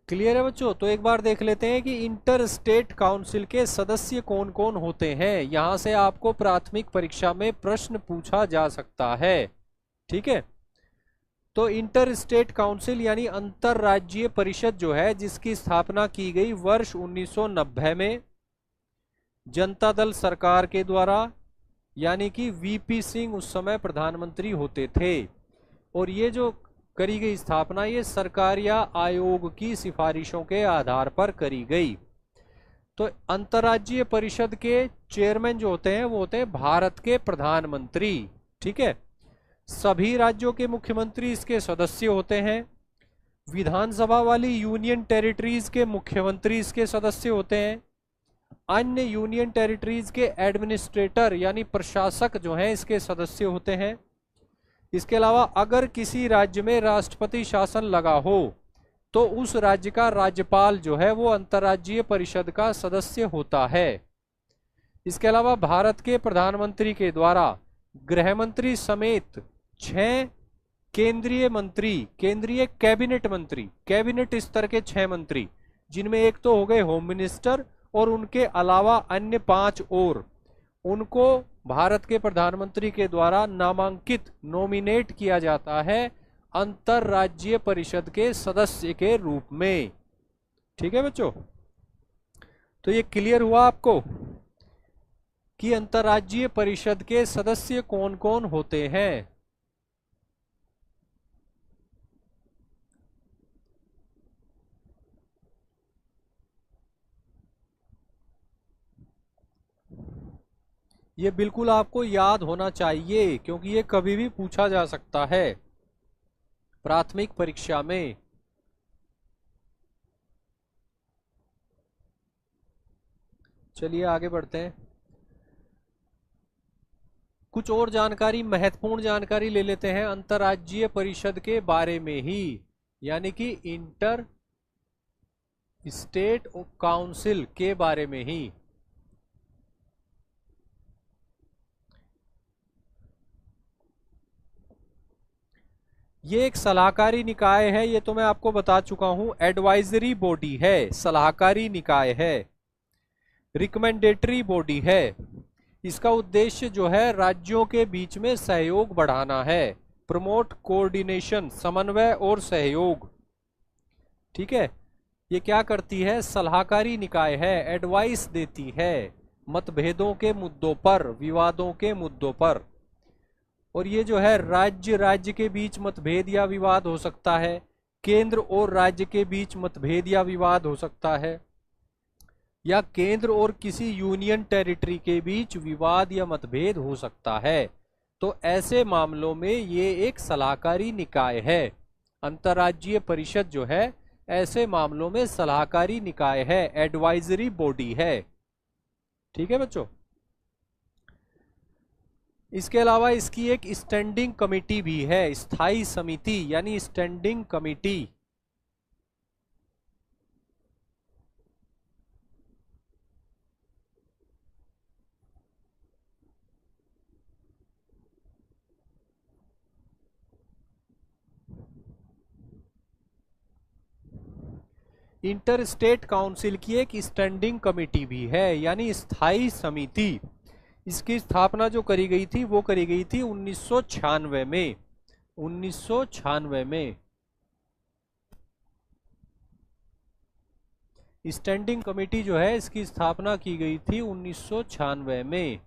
क्लियर है बच्चों? तो एक बार देख लेते हैं कि इंटर स्टेट काउंसिल के सदस्य कौन कौन होते हैं। यहां से आपको प्राथमिक परीक्षा में प्रश्न पूछा जा सकता है। ठीक है, तो इंटर स्टेट काउंसिल यानी अंतरराज्यीय परिषद जो है, जिसकी स्थापना की गई वर्ष 1990 में जनता दल सरकार के द्वारा, यानी कि वीपी सिंह उस समय प्रधानमंत्री होते थे, और ये जो करी गई स्थापना ये सरकार या आयोग की सिफारिशों के आधार पर करी गई। तो अंतरराज्यीय परिषद के चेयरमैन जो होते हैं वो होते हैं भारत के प्रधानमंत्री। ठीक है, सभी राज्यों के मुख्यमंत्री इसके सदस्य होते हैं। विधानसभा वाली यूनियन टेरिटरीज के मुख्यमंत्री इसके सदस्य होते हैं। अन्य यूनियन टेरिटरीज के एडमिनिस्ट्रेटर यानी प्रशासक जो हैं इसके सदस्य होते हैं। इसके अलावा अगर किसी राज्य में राष्ट्रपति शासन लगा हो तो उस राज्य का राज्यपाल जो है वो अंतर्राज्यीय परिषद का सदस्य होता है। इसके अलावा भारत के प्रधानमंत्री के द्वारा गृह मंत्री समेत 6 केंद्रीय मंत्री, केंद्रीय कैबिनेट मंत्री, कैबिनेट स्तर के 6 मंत्री, जिनमें एक तो हो गए होम मिनिस्टर और उनके अलावा अन्य 5 और, उनको भारत के प्रधानमंत्री के द्वारा नामांकित, नॉमिनेट किया जाता है अंतरराज्यीय परिषद के सदस्य के रूप में। ठीक है बच्चों, तो ये क्लियर हुआ आपको कि अंतरराज्यीय परिषद के सदस्य कौन कौन होते हैं। ये बिल्कुल आपको याद होना चाहिए क्योंकि ये कभी भी पूछा जा सकता है प्राथमिक परीक्षा में। चलिए आगे बढ़ते हैं, कुछ और जानकारी, महत्वपूर्ण जानकारी ले लेते हैं अंतरराज्यीय परिषद के बारे में ही, यानी कि इंटर स्टेट काउंसिल के बारे में ही। ये एक सलाहकारी निकाय है, ये तो मैं आपको बता चुका हूं, एडवाइजरी बॉडी है, सलाहकारी निकाय है, रिकमेंडेटरी बॉडी है। इसका उद्देश्य जो है राज्यों के बीच में सहयोग बढ़ाना है, प्रमोट कोऑर्डिनेशन, समन्वय और सहयोग। ठीक है, ये क्या करती है, सलाहकारी निकाय है, एडवाइस देती है मतभेदों के मुद्दों पर, विवादों के मुद्दों पर। और ये जो है राज्य राज्य के बीच मतभेद या विवाद हो सकता है, केंद्र और राज्य के बीच मतभेद या विवाद हो सकता है, या केंद्र और किसी यूनियन टेरिटरी के बीच विवाद या मतभेद हो सकता है। तो ऐसे मामलों में ये एक सलाहकारी निकाय है। अंतर्राज्यीय परिषद जो है ऐसे मामलों में सलाहकारी निकाय है, एडवाइजरी बॉडी है। ठीक है बच्चों। इसके अलावा इसकी एक स्टैंडिंग कमेटी भी है, स्थायी समिति यानी standing committee. Inter state council की एक स्टैंडिंग कमेटी भी है यानी स्थायी समिति। इसकी स्थापना जो करी गई थी वो करी गई थी 1996 में। 1996 में स्टैंडिंग कमेटी जो है इसकी स्थापना की गई थी 1996 में।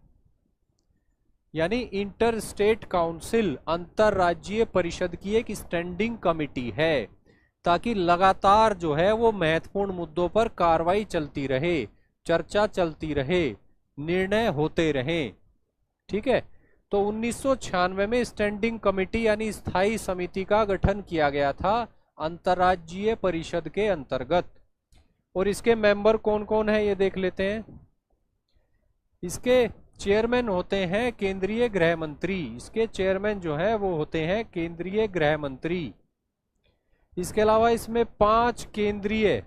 यानी इंटर स्टेट काउंसिल अंतरराज्यीय परिषद की एक स्टैंडिंग कमेटी है, ताकि लगातार जो है वो महत्वपूर्ण मुद्दों पर कार्रवाई चलती रहे, चर्चा चलती रहे, निर्णय होते रहें। ठीक है, तो 1996 में स्टैंडिंग कमेटी यानी स्थायी समिति का गठन किया गया था अंतरराज्यीय परिषद के अंतर्गत। और इसके मेंबर कौन कौन है ये देख लेते हैं। इसके चेयरमैन होते हैं केंद्रीय गृह मंत्री। इसके चेयरमैन जो है वो होते हैं केंद्रीय गृह मंत्री। इसके अलावा इसमें 5 केंद्रीय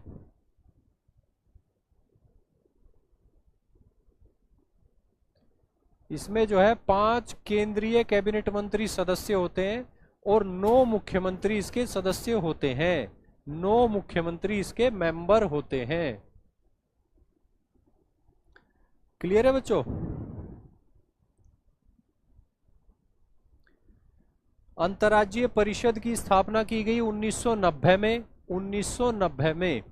इसमें जो है 5 केंद्रीय कैबिनेट मंत्री सदस्य होते हैं और 9 मुख्यमंत्री इसके सदस्य होते हैं। 9 मुख्यमंत्री इसके मेंबर होते हैं। क्लियर है बच्चों। अंतर्राज्यीय परिषद की स्थापना की गई 1990 में। 1990 में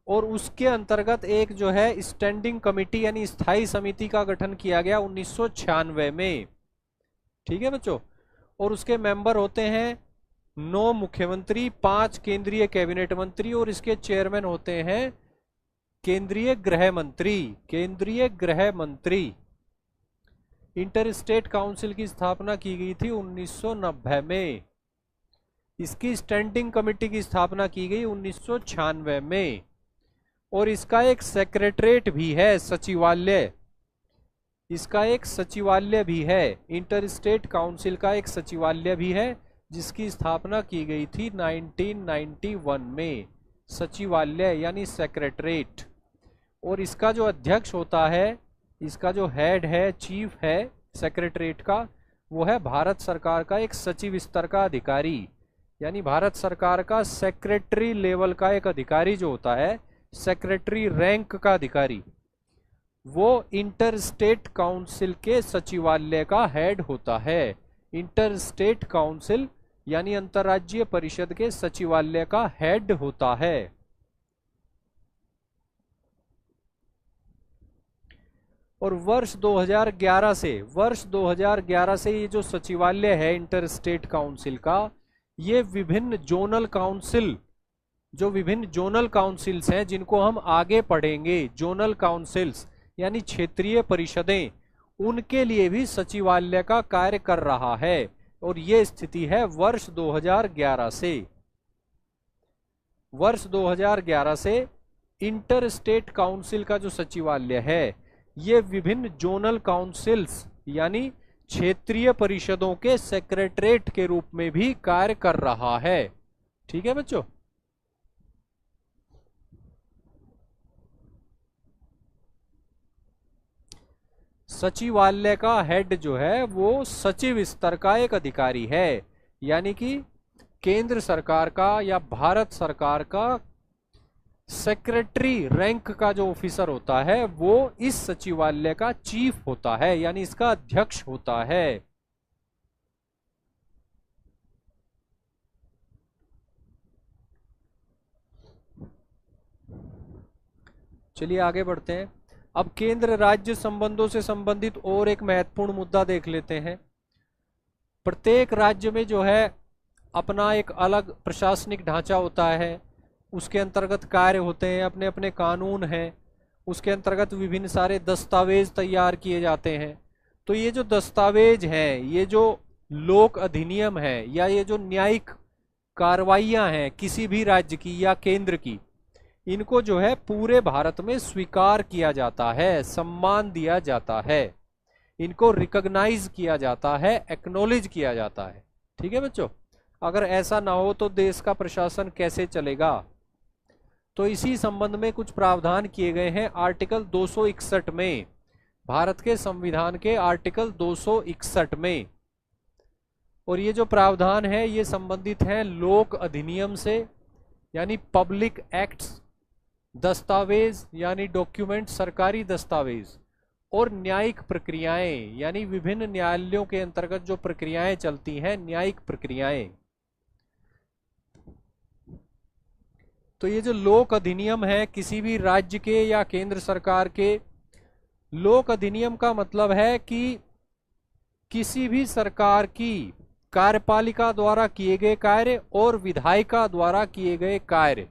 और उसके अंतर्गत एक जो है स्टैंडिंग कमेटी यानी स्थायी समिति का गठन किया गया 1996 में। ठीक है बच्चों। और उसके मेंबर होते हैं 9 मुख्यमंत्री, 5 केंद्रीय कैबिनेट मंत्री और इसके चेयरमैन होते हैं केंद्रीय गृह मंत्री। केंद्रीय गृह मंत्री। इंटर स्टेट काउंसिल की स्थापना की गई थी 1990 में। इसकी स्टैंडिंग कमेटी की स्थापना की गई 1996 में। और इसका एक सेक्रेटरीट भी है, सचिवालय। इसका एक सचिवालय भी है। इंटर स्टेट काउंसिल का एक सचिवालय भी है जिसकी स्थापना की गई थी 1991 में। सचिवालय यानी सेक्रेटरीट। और इसका जो अध्यक्ष होता है, इसका जो हेड है, चीफ है सेक्रेटरीट का, वो है भारत सरकार का एक सचिव स्तर का अधिकारी। यानी भारत सरकार का सेक्रेटरी लेवल का एक अधिकारी जो होता है, सेक्रेटरी रैंक का अधिकारी, वो इंटर स्टेट काउंसिल के सचिवालय का हेड होता है। इंटर स्टेट काउंसिल यानी अंतर्राज्यीय परिषद के सचिवालय का हेड होता है। और वर्ष 2011 से ये जो सचिवालय है इंटर स्टेट काउंसिल का, ये विभिन्न जोनल काउंसिल, जो विभिन्न जोनल काउंसिल्स हैं जिनको हम आगे पढ़ेंगे, जोनल काउंसिल्स यानी क्षेत्रीय परिषदें, उनके लिए भी सचिवालय का कार्य कर रहा है। और ये स्थिति है वर्ष 2011 से। वर्ष 2011 से इंटर स्टेट काउंसिल का जो सचिवालय है ये विभिन्न जोनल काउंसिल्स यानी क्षेत्रीय परिषदों के सेक्रेटरीट के रूप में भी कार्य कर रहा है। ठीक है बच्चों। सचिवालय का हेड जो है वो सचिव स्तर का एक अधिकारी है। यानी कि केंद्र सरकार का या भारत सरकार का सेक्रेटरी रैंक का जो ऑफिसर होता है वो इस सचिवालय का चीफ होता है, यानी इसका अध्यक्ष होता है। चलिए आगे बढ़ते हैं। अब केंद्र राज्य संबंधों से संबंधित और एक महत्वपूर्ण मुद्दा देख लेते हैं। प्रत्येक राज्य में जो है अपना एक अलग प्रशासनिक ढांचा होता है, उसके अंतर्गत कार्य होते हैं, अपने अपने कानून हैं, उसके अंतर्गत विभिन्न सारे दस्तावेज तैयार किए जाते हैं। तो ये जो दस्तावेज हैं, ये जो लोक अधिनियम है या ये जो न्यायिक कार्रवाइयां हैं किसी भी राज्य की या केंद्र की, इनको जो है पूरे भारत में स्वीकार किया जाता है, सम्मान दिया जाता है, इनको रिकॉग्नाइज किया जाता है, एक्नॉलेज किया जाता है। ठीक है बच्चों, अगर ऐसा ना हो तो देश का प्रशासन कैसे चलेगा। तो इसी संबंध में कुछ प्रावधान किए गए हैं आर्टिकल 261 में, भारत के संविधान के आर्टिकल 261 में। और ये जो प्रावधान है ये संबंधित हैं लोक अधिनियम से, यानी पब्लिक एक्ट्स, दस्तावेज यानी डॉक्यूमेंट, सरकारी दस्तावेज, और न्यायिक प्रक्रियाएं यानी विभिन्न न्यायालयों के अंतर्गत जो प्रक्रियाएं चलती हैं, न्यायिक प्रक्रियाएं। तो ये जो लोक अधिनियम है किसी भी राज्य के या केंद्र सरकार के, लोक अधिनियम का मतलब है कि किसी भी सरकार की कार्यपालिका द्वारा किए गए कार्य और विधायिका द्वारा किए गए कार्य,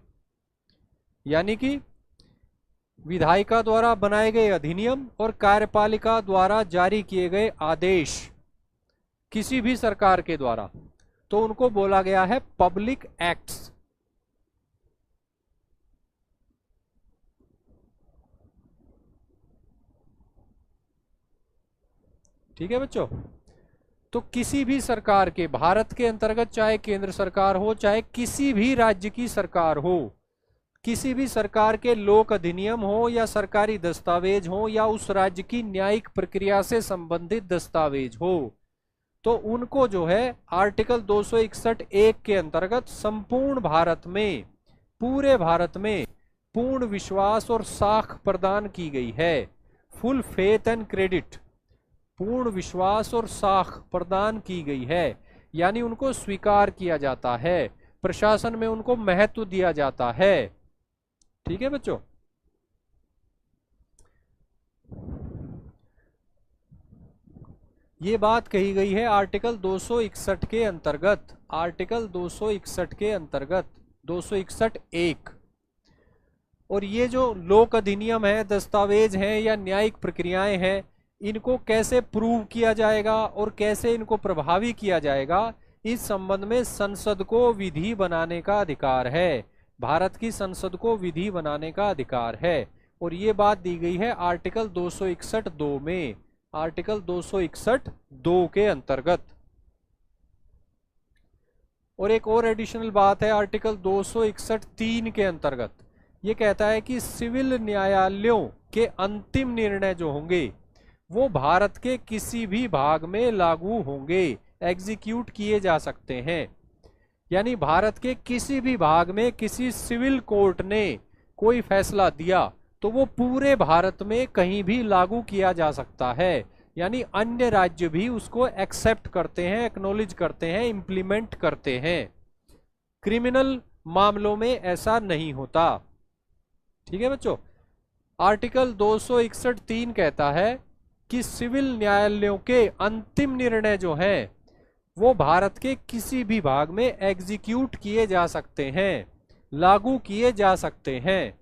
यानी कि विधायिका द्वारा बनाए गए अधिनियम और कार्यपालिका द्वारा जारी किए गए आदेश किसी भी सरकार के द्वारा, तो उनको बोला गया है पब्लिक एक्ट्स। ठीक है बच्चों, तो किसी भी सरकार के, भारत के अंतर्गत चाहे केंद्र सरकार हो चाहे किसी भी राज्य की सरकार हो, किसी भी सरकार के लोक अधिनियम हो या सरकारी दस्तावेज हो या उस राज्य की न्यायिक प्रक्रिया से संबंधित दस्तावेज हो, तो उनको जो है आर्टिकल 261(1) के अंतर्गत संपूर्ण भारत में, पूरे भारत में पूर्ण विश्वास और साख प्रदान की गई है। फुल फेथ एंड क्रेडिट, पूर्ण विश्वास और साख प्रदान की गई है, यानी उनको स्वीकार किया जाता है, प्रशासन में उनको महत्व दिया जाता है। ठीक है बच्चों, ये बात कही गई है आर्टिकल 261 के अंतर्गत, आर्टिकल 261 के अंतर्गत 261(1). और ये जो लोक अधिनियम है, दस्तावेज हैं या न्यायिक प्रक्रियाएं हैं, इनको कैसे प्रूव किया जाएगा और कैसे इनको प्रभावी किया जाएगा, इस संबंध में संसद को विधि बनाने का अधिकार है, भारत की संसद को विधि बनाने का अधिकार है। और ये बात दी गई है आर्टिकल 261(2) में, आर्टिकल 261(2) के अंतर्गत। और एक और एडिशनल बात है आर्टिकल 261(3) के अंतर्गत, ये कहता है कि सिविल न्यायालयों के अंतिम निर्णय जो होंगे वो भारत के किसी भी भाग में लागू होंगे, एग्जीक्यूट किए जा सकते हैं। यानी भारत के किसी भी भाग में किसी सिविल कोर्ट ने कोई फैसला दिया तो वो पूरे भारत में कहीं भी लागू किया जा सकता है, यानी अन्य राज्य भी उसको एक्सेप्ट करते हैं, एक्नॉलेज करते हैं, इंप्लीमेंट करते हैं। क्रिमिनल मामलों में ऐसा नहीं होता। ठीक है बच्चों, आर्टिकल 261(3) कहता है कि सिविल न्यायालयों के अंतिम निर्णय जो हैं वो भारत के किसी भी भाग में एग्जीक्यूट किए जा सकते हैं, लागू किए जा सकते हैं।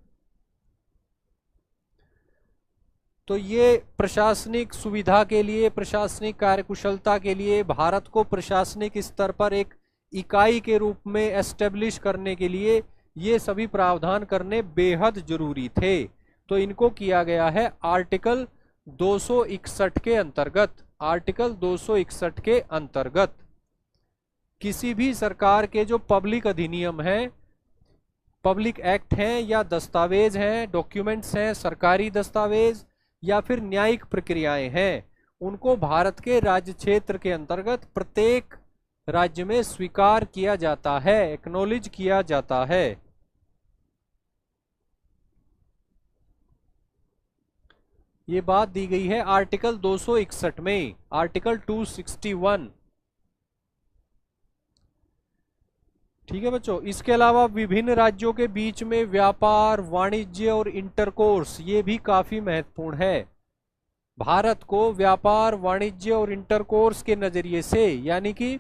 तो ये प्रशासनिक सुविधा के लिए, प्रशासनिक कार्यकुशलता के लिए, भारत को प्रशासनिक स्तर पर एक इकाई के रूप में एस्टेब्लिश करने के लिए ये सभी प्रावधान करने बेहद जरूरी थे। तो इनको किया गया है आर्टिकल 261 के अंतर्गत, आर्टिकल 261 के अंतर्गत। किसी भी सरकार के जो पब्लिक अधिनियम हैं, पब्लिक एक्ट हैं या दस्तावेज हैं, डॉक्यूमेंट्स हैं, सरकारी दस्तावेज या फिर न्यायिक प्रक्रियाएं हैं, उनको भारत के राज्य क्षेत्र के अंतर्गत प्रत्येक राज्य में स्वीकार किया जाता है, एक्नॉलेज किया जाता है। ये बात दी गई है आर्टिकल 261 में, आर्टिकल 261। ठीक है बच्चों। इसके अलावा विभिन्न राज्यों के बीच में व्यापार, वाणिज्य और इंटरकोर्स, ये भी काफी महत्वपूर्ण है। भारत को व्यापार, वाणिज्य और इंटरकोर्स के नजरिए से, यानी कि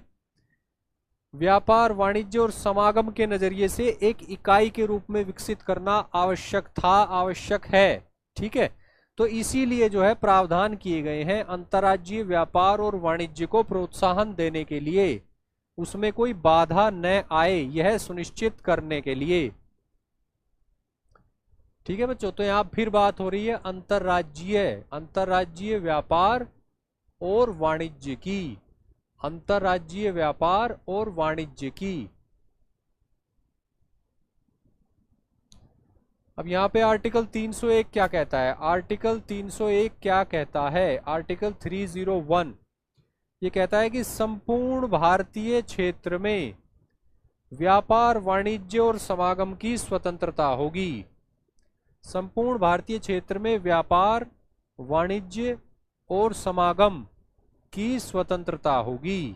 व्यापार, वाणिज्य और समागम के नजरिए से एक इकाई के रूप में विकसित करना आवश्यक था, आवश्यक है। ठीक है। तो इसीलिए जो है प्रावधान किए गए हैं अंतर्राज्यीय व्यापार और वाणिज्य को प्रोत्साहन देने के लिए, उसमें कोई बाधा न आए यह सुनिश्चित करने के लिए। ठीक है बच्चों। तो यहां फिर बात हो रही है अंतर्राज्यीय व्यापार और वाणिज्य की, अंतर्राज्यीय व्यापार और वाणिज्य की। अब यहां पे आर्टिकल 301 क्या कहता है? आर्टिकल 301 क्या कहता है? आर्टिकल 301 ये कहता है कि संपूर्ण भारतीय क्षेत्र में व्यापार, वाणिज्य और समागम की स्वतंत्रता होगी। संपूर्ण भारतीय क्षेत्र में व्यापार, वाणिज्य और समागम की स्वतंत्रता होगी,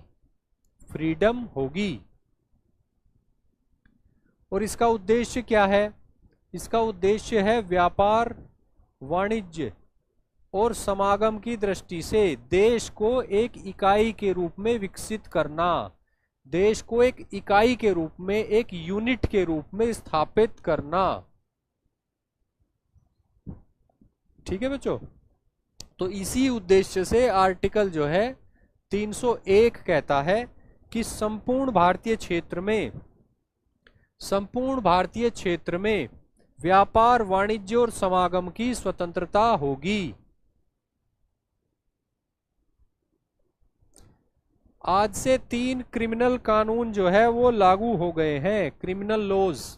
फ्रीडम होगी। और इसका उद्देश्य क्या है? इसका उद्देश्य है व्यापार, वाणिज्य और समागम की दृष्टि से देश को एक इकाई के रूप में विकसित करना, देश को एक इकाई के रूप में, एक यूनिट के रूप में स्थापित करना। ठीक है बच्चों। तो इसी उद्देश्य से आर्टिकल जो है 301 कहता है कि संपूर्ण भारतीय क्षेत्र में व्यापार, वाणिज्य और समागम की स्वतंत्रता होगी। आज से 3 क्रिमिनल कानून जो है वो लागू हो गए हैं, क्रिमिनल लॉज।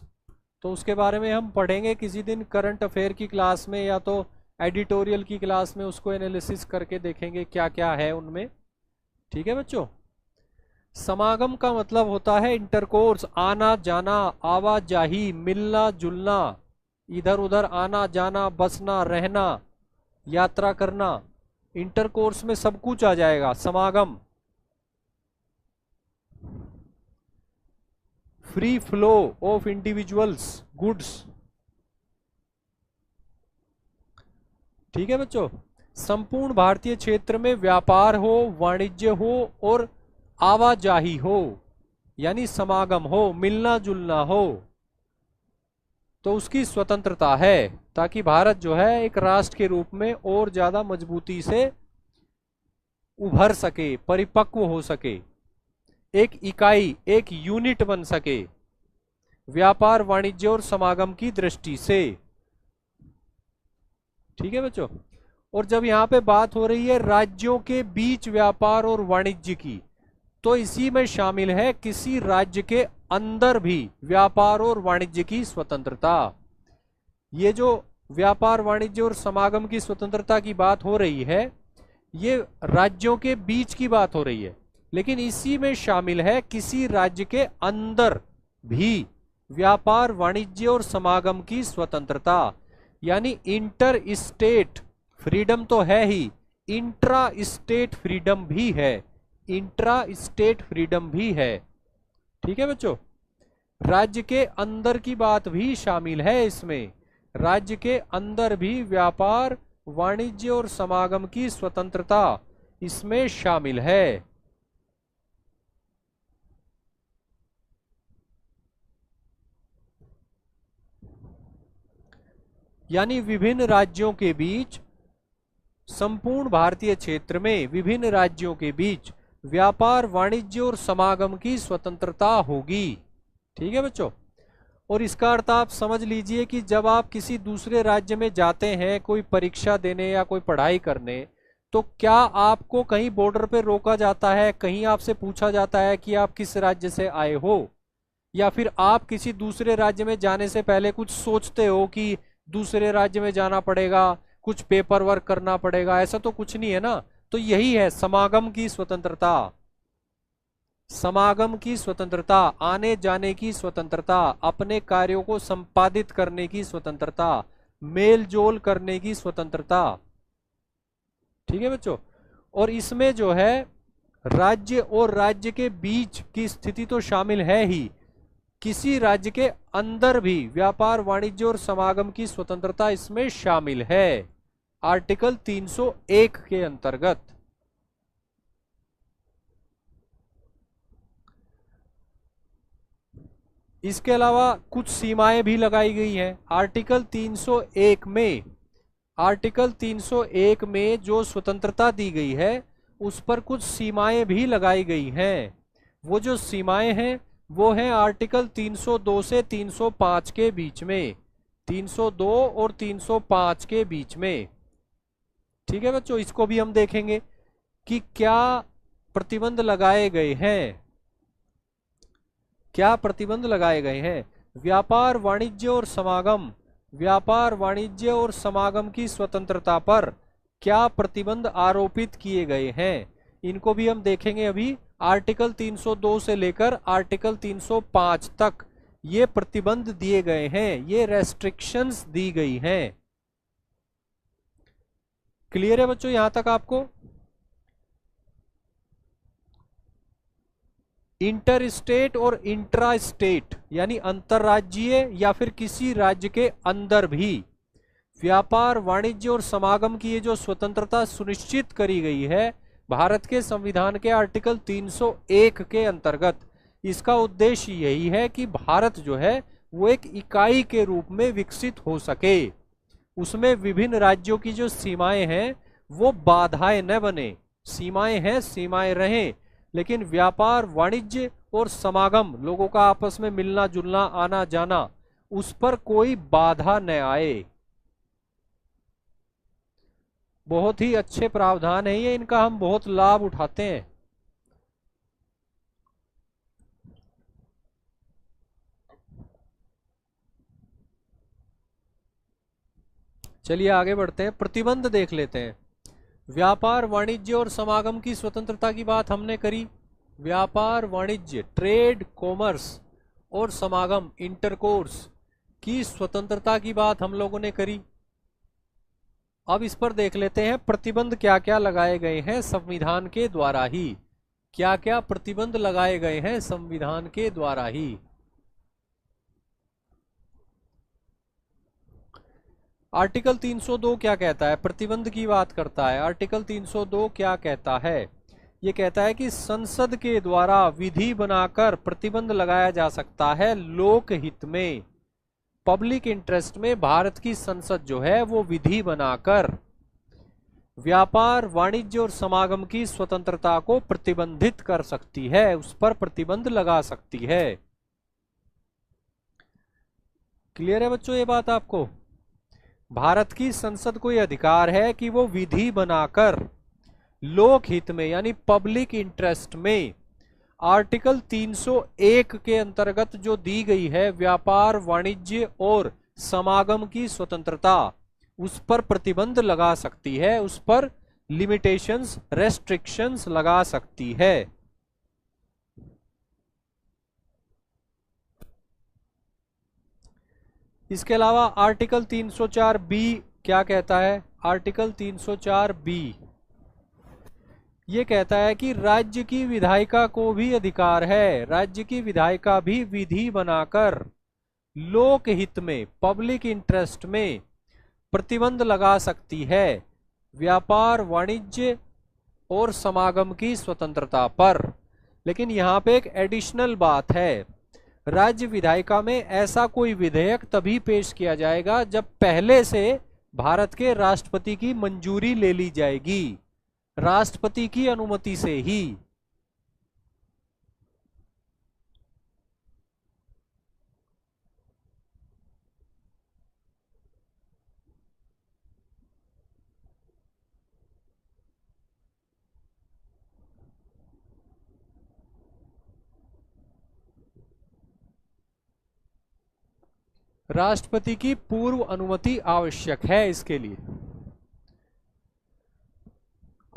तो उसके बारे में हम पढ़ेंगे किसी दिन करंट अफेयर की क्लास में, या तो एडिटोरियल की क्लास में उसको एनालिसिस करके देखेंगे क्या क्या है उनमें। ठीक है बच्चों। समागम का मतलब होता है इंटरकोर्स, आना जाना, आवाजाही, मिलना जुलना, इधर उधर आना जाना, बसना, रहना, यात्रा करना। इंटरकोर्स में सब कुछ आ जाएगा समागम। Free flow of individuals, goods. ठीक है बच्चों। संपूर्ण भारतीय क्षेत्र में व्यापार हो, वाणिज्य हो और आवाजाही हो, यानी समागम हो, मिलना जुलना हो, तो उसकी स्वतंत्रता है, ताकि भारत जो है एक राष्ट्र के रूप में और ज्यादा मजबूती से उभर सके, परिपक्व हो सके, एक इकाई, एक यूनिट बन सके व्यापार, वाणिज्य और समागम की दृष्टि से। ठीक है बच्चों। और जब यहां पे बात हो रही है राज्यों के बीच व्यापार और वाणिज्य की, तो इसी में शामिल है किसी राज्य के अंदर भी व्यापार और वाणिज्य की स्वतंत्रता। ये जो व्यापार, वाणिज्य और समागम की स्वतंत्रता की बात हो रही है, ये राज्यों के बीच की बात हो रही है, लेकिन इसी में शामिल है किसी राज्य के अंदर भी व्यापार, वाणिज्य और समागम की स्वतंत्रता। यानी इंटर स्टेट फ्रीडम तो है ही, इंट्रा स्टेट फ्रीडम भी है, इंट्रा स्टेट फ्रीडम भी है। ठीक है बच्चों। राज्य के अंदर की बात भी शामिल है इसमें, राज्य के अंदर भी व्यापार, वाणिज्य और समागम की स्वतंत्रता इसमें शामिल है। यानी विभिन्न राज्यों के बीच, संपूर्ण भारतीय क्षेत्र में विभिन्न राज्यों के बीच व्यापार, वाणिज्य और समागम की स्वतंत्रता होगी। ठीक है बच्चों। और इसका अर्थ आप समझ लीजिए कि जब आप किसी दूसरे राज्य में जाते हैं कोई परीक्षा देने या कोई पढ़ाई करने, तो क्या आपको कहीं बॉर्डर पे रोका जाता है, कहीं आपसे पूछा जाता है कि आप किस राज्य से आए हो, या फिर आप किसी दूसरे राज्य में जाने से पहले कुछ सोचते हो कि दूसरे राज्य में जाना पड़ेगा, कुछ पेपर वर्क करना पड़ेगा? ऐसा तो कुछ नहीं है ना। तो यही है समागम की स्वतंत्रता। समागम की स्वतंत्रता, आने जाने की स्वतंत्रता, अपने कार्यों को संपादित करने की स्वतंत्रता, मेल जोल करने की स्वतंत्रता। ठीक है बच्चों। और इसमें जो है राज्य और राज्य के बीच की स्थिति तो शामिल है ही, किसी राज्य के अंदर भी व्यापार वाणिज्य और समागम की स्वतंत्रता इसमें शामिल है, आर्टिकल 301 के अंतर्गत। इसके अलावा कुछ सीमाएं भी लगाई गई हैं आर्टिकल 301 में। आर्टिकल 301 में जो स्वतंत्रता दी गई है उस पर कुछ सीमाएं भी लगाई गई हैं। वो जो सीमाएं हैं वो हैं आर्टिकल 302 से 305 के बीच में, 302 और 305 के बीच में। ठीक है बच्चों, इसको भी हम देखेंगे कि क्या प्रतिबंध लगाए गए हैं, क्या प्रतिबंध लगाए गए हैं। व्यापार वाणिज्य और समागम, व्यापार वाणिज्य और समागम की स्वतंत्रता पर क्या प्रतिबंध आरोपित किए गए हैं, इनको भी हम देखेंगे अभी। आर्टिकल 302 से लेकर आर्टिकल 305 तक ये प्रतिबंध दिए गए हैं, ये रेस्ट्रिक्शंस दी गई हैं। क्लियर है बच्चों यहां तक आपको? इंटर स्टेट और इंट्रा स्टेट यानी अंतरराज्यीय या फिर किसी राज्य के अंदर भी व्यापार वाणिज्य और समागम की ये जो स्वतंत्रता सुनिश्चित करी गई है भारत के संविधान के आर्टिकल 301 के अंतर्गत, इसका उद्देश्य यही है कि भारत जो है वो एक इकाई के रूप में विकसित हो सके, उसमें विभिन्न राज्यों की जो सीमाएं हैं वो बाधाएं न बने। सीमाएं हैं, सीमाएं रहें, लेकिन व्यापार वाणिज्य और समागम, लोगों का आपस में मिलना जुलना आना जाना, उस पर कोई बाधा न आए। बहुत ही अच्छे प्रावधान है ये, इनका हम बहुत लाभ उठाते हैं। चलिए आगे बढ़ते हैं, प्रतिबंध देख लेते हैं। व्यापार वाणिज्य और समागम की स्वतंत्रता की बात हमने करी। व्यापार वाणिज्य, ट्रेड कॉमर्स और समागम इंटरकोर्स की स्वतंत्रता की बात हम लोगों ने करी। अब इस पर देख लेते हैं प्रतिबंध क्या क्या लगाए गए हैं संविधान के द्वारा ही, क्या क्या प्रतिबंध लगाए गए हैं संविधान के द्वारा ही। आर्टिकल 302 क्या कहता है, प्रतिबंध की बात करता है। आर्टिकल 302 क्या कहता है, ये कहता है कि संसद के द्वारा विधि बनाकर प्रतिबंध लगाया जा सकता है लोकहित में, पब्लिक इंटरेस्ट में भारत की संसद जो है वो विधि बनाकर व्यापार वाणिज्य और समागम की स्वतंत्रता को प्रतिबंधित कर सकती है, उस पर प्रतिबंध लगा सकती है। क्लियर है बच्चों ये बात आपको? भारत की संसद को यह अधिकार है कि वो विधि बनाकर लोकहित में यानी पब्लिक इंटरेस्ट में आर्टिकल 301 के अंतर्गत जो दी गई है व्यापार वाणिज्य और समागम की स्वतंत्रता, उस पर प्रतिबंध लगा सकती है, उस पर लिमिटेशंस, रेस्ट्रिक्शंस लगा सकती है। इसके अलावा आर्टिकल 304 बी क्या कहता है? आर्टिकल 304 बी ये कहता है कि राज्य की विधायिका को भी अधिकार है, राज्य की विधायिका भी विधि बनाकर लोकहित में, पब्लिक इंटरेस्ट में प्रतिबंध लगा सकती है व्यापार वाणिज्य और समागम की स्वतंत्रता पर। लेकिन यहाँ पे एक एडिशनल बात है, राज्य विधायिका में ऐसा कोई विधेयक तभी पेश किया जाएगा जब पहले से भारत के राष्ट्रपति की मंजूरी ले ली जाएगी, राष्ट्रपति की अनुमति से ही। राष्ट्रपति की पूर्व अनुमति आवश्यक है इसके लिए।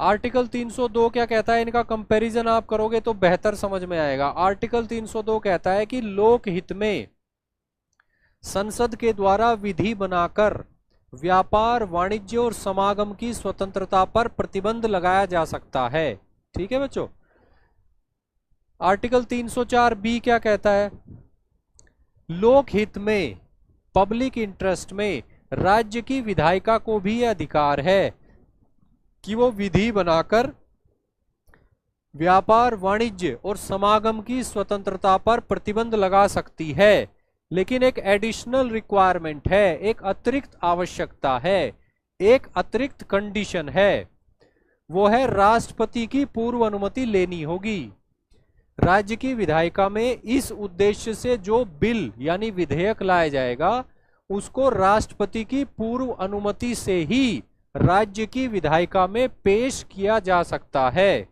आर्टिकल 302 क्या कहता है, इनका कंपैरिजन आप करोगे तो बेहतर समझ में आएगा। आर्टिकल 302 कहता है कि लोक हित में संसद के द्वारा विधि बनाकर व्यापार, वाणिज्य और समागम की स्वतंत्रता पर प्रतिबंध लगाया जा सकता है। ठीक है बच्चों। आर्टिकल 304 बी क्या कहता है, लोक हित में, पब्लिक इंटरेस्ट में राज्य की विधायिका को भी यह अधिकार है कि वो विधि बनाकर व्यापार, वाणिज्य और समागम की स्वतंत्रता पर प्रतिबंध लगा सकती है, लेकिन एक एडिशनल रिक्वायरमेंट है, एक अतिरिक्त आवश्यकता है, एक अतिरिक्त कंडीशन है, वो है राष्ट्रपति की पूर्व अनुमति लेनी होगी। राज्य की विधायिका में इस उद्देश्य से जो बिल यानी विधेयक लाया जाएगा उसको राष्ट्रपति की पूर्व अनुमति से ही राज्य की विधायिका में पेश किया जा सकता है।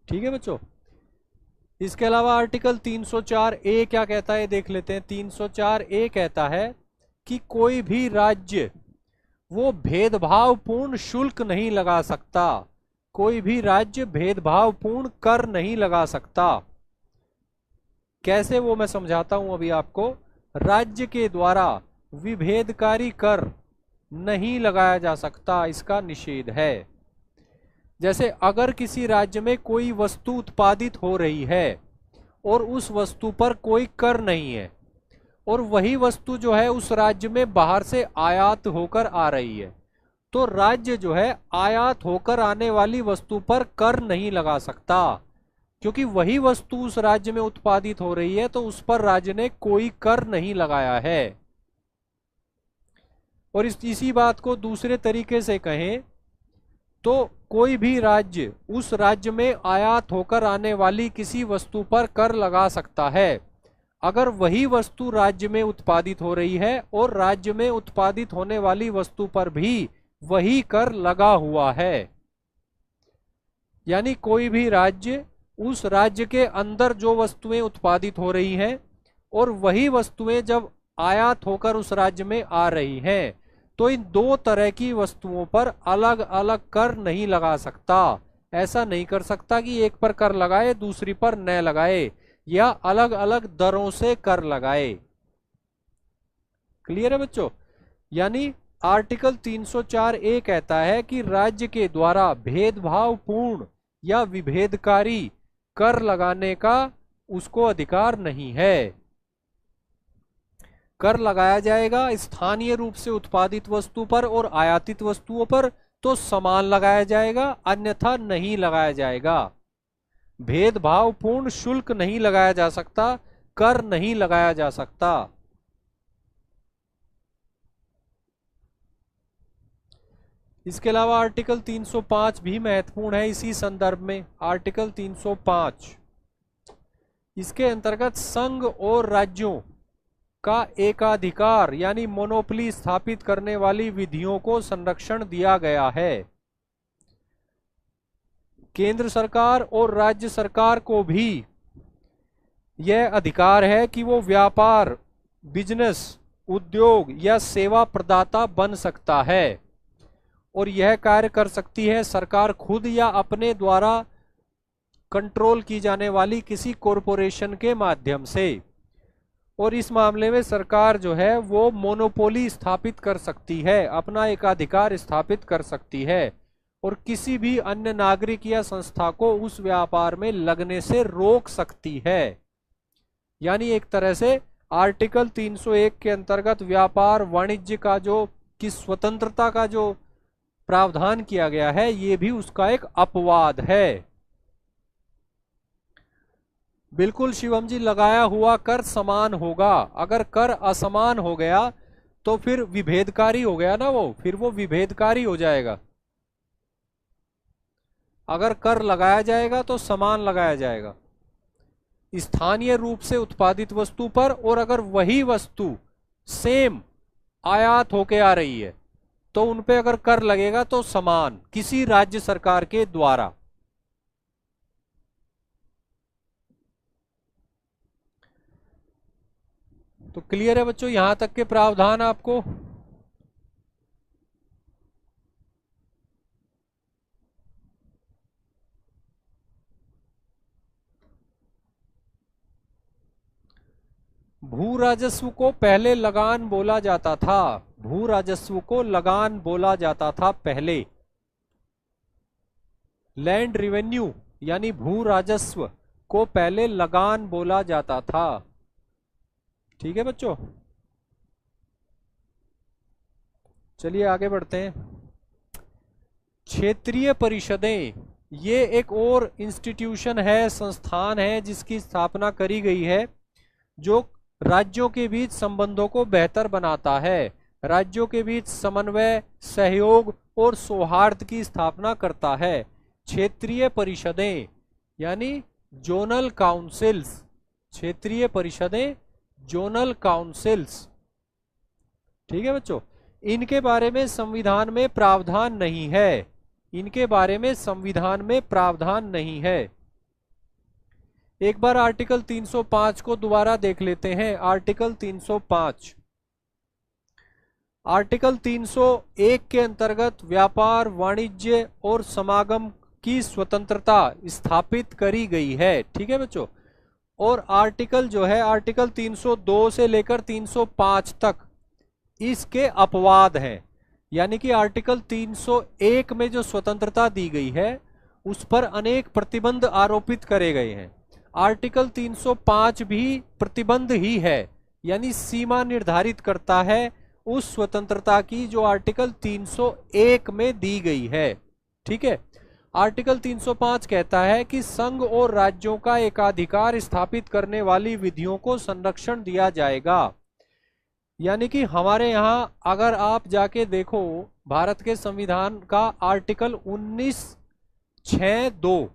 ठीक है बच्चों। इसके अलावा आर्टिकल 304 ए क्या कहता है देख लेते हैं। 304 ए कहता है कि कोई भी राज्य वो भेदभावपूर्ण शुल्क नहीं लगा सकता, कोई भी राज्य भेदभावपूर्ण कर नहीं लगा सकता। कैसे, वो मैं समझाता हूं अभी आपको। राज्य के द्वारा विभेदकारी कर नहीं लगाया जा सकता, इसका निषेध है। जैसे अगर किसी राज्य में कोई वस्तु उत्पादित हो रही है और उस वस्तु पर कोई कर नहीं है और वही वस्तु जो है उस राज्य में बाहर से आयात होकर आ रही है, तो राज्य जो है आयात होकर आने वाली वस्तु पर कर नहीं लगा सकता, क्योंकि वही वस्तु उस राज्य में उत्पादित हो रही है, तो उस पर राज्य ने कोई कर नहीं लगाया है। और इसी बात को दूसरे तरीके से कहें तो कोई भी राज्य उस राज्य में आयात होकर आने वाली किसी वस्तु पर कर लगा सकता है अगर वही वस्तु राज्य में उत्पादित हो रही है और राज्य में उत्पादित होने वाली वस्तु पर भी वही कर लगा हुआ है। यानी कोई भी राज्य उस राज्य के अंदर जो वस्तुएं उत्पादित हो रही हैं और वही वस्तुएं जब आयात होकर उस राज्य में आ रही हैं, तो इन दो तरह की वस्तुओं पर अलग अलग कर नहीं लगा सकता। ऐसा नहीं कर सकता कि एक पर कर लगाए दूसरी पर न लगाए, या अलग अलग दरों से कर लगाए। क्लियर है बच्चों। यानी आर्टिकल 304 ए कहता है कि राज्य के द्वारा भेदभावपूर्ण या विभेदकारी कर लगाने का उसको अधिकार नहीं है। कर लगाया जाएगा स्थानीय रूप से उत्पादित वस्तु पर और आयातित वस्तुओं पर तो समान लगाया जाएगा, अन्यथा नहीं लगाया जाएगा। भेदभावपूर्ण शुल्क नहीं लगाया जा सकता, कर नहीं लगाया जा सकता। इसके अलावा आर्टिकल 305 भी महत्वपूर्ण है इसी संदर्भ में। आर्टिकल 305 इसके अंतर्गत संघ और राज्यों का एकाधिकार यानी मोनोपोली स्थापित करने वाली विधियों को संरक्षण दिया गया है। केंद्र सरकार और राज्य सरकार को भी यह अधिकार है कि वो व्यापार, बिजनेस, उद्योग या सेवा प्रदाता बन सकता है और यह कार्य कर सकती है सरकार खुद या अपने द्वारा कंट्रोल की जाने वाली किसी कॉरपोरेशन के माध्यम से। और इस मामले में सरकार जो है वो मोनोपोली स्थापित कर सकती है, अपना एकाधिकार स्थापित कर सकती है और किसी भी अन्य नागरिक या संस्था को उस व्यापार में लगने से रोक सकती है। यानी एक तरह से आर्टिकल 301 के अंतर्गत व्यापार वाणिज्य का जो की स्वतंत्रता का जो प्रावधान किया गया है, ये भी उसका एक अपवाद है। बिल्कुल शिवम जी, लगाया हुआ कर समान होगा। अगर कर असमान हो गया तो फिर विभेदकारी हो गया ना, फिर वो विभेदकारी हो जाएगा। अगर कर लगाया जाएगा तो समान लगाया जाएगा स्थानीय रूप से उत्पादित वस्तु पर, और अगर वही वस्तु सेम आयात होके आ रही है तो उनपे अगर कर लगेगा तो समान किसी राज्य सरकार के द्वारा। तो क्लियर है बच्चों यहां तक के प्रावधान आपको? भू राजस्व को पहले लगान बोला जाता था। भू राजस्व को लगान बोला जाता था पहले। लैंड रिवेन्यू यानी भू राजस्व को पहले लगान बोला जाता था। ठीक है बच्चों, चलिए आगे बढ़ते हैं। क्षेत्रीय परिषदें, ये एक और इंस्टीट्यूशन है, संस्थान है जिसकी स्थापना करी गई है, जो राज्यों के बीच संबंधों को बेहतर बनाता है, राज्यों के बीच समन्वय, सहयोग और सौहार्द की स्थापना करता है। क्षेत्रीय परिषदें यानी जोनल काउंसिल्स, क्षेत्रीय परिषदें, जोनल काउंसिल्स। ठीक है बच्चों, इनके बारे में संविधान में प्रावधान नहीं है, इनके बारे में संविधान में प्रावधान नहीं है। एक बार आर्टिकल 305 को दोबारा देख लेते हैं। आर्टिकल 305, आर्टिकल 301 के अंतर्गत व्यापार, वाणिज्य और समागम की स्वतंत्रता स्थापित करी गई है। ठीक है बच्चों, और आर्टिकल जो है आर्टिकल 302 से लेकर 305 तक इसके अपवाद हैं, यानी कि आर्टिकल 301 में जो स्वतंत्रता दी गई है उस पर अनेक प्रतिबंध आरोपित करे गए हैं। आर्टिकल 305 भी प्रतिबंध ही है, यानी सीमा निर्धारित करता है उस स्वतंत्रता की जो आर्टिकल 301 में दी गई है। ठीक है, आर्टिकल 305 कहता है कि संघ और राज्यों का एकाधिकार स्थापित करने वाली विधियों को संरक्षण दिया जाएगा। यानी कि हमारे यहां अगर आप जाके देखो भारत के संविधान का आर्टिकल 1962,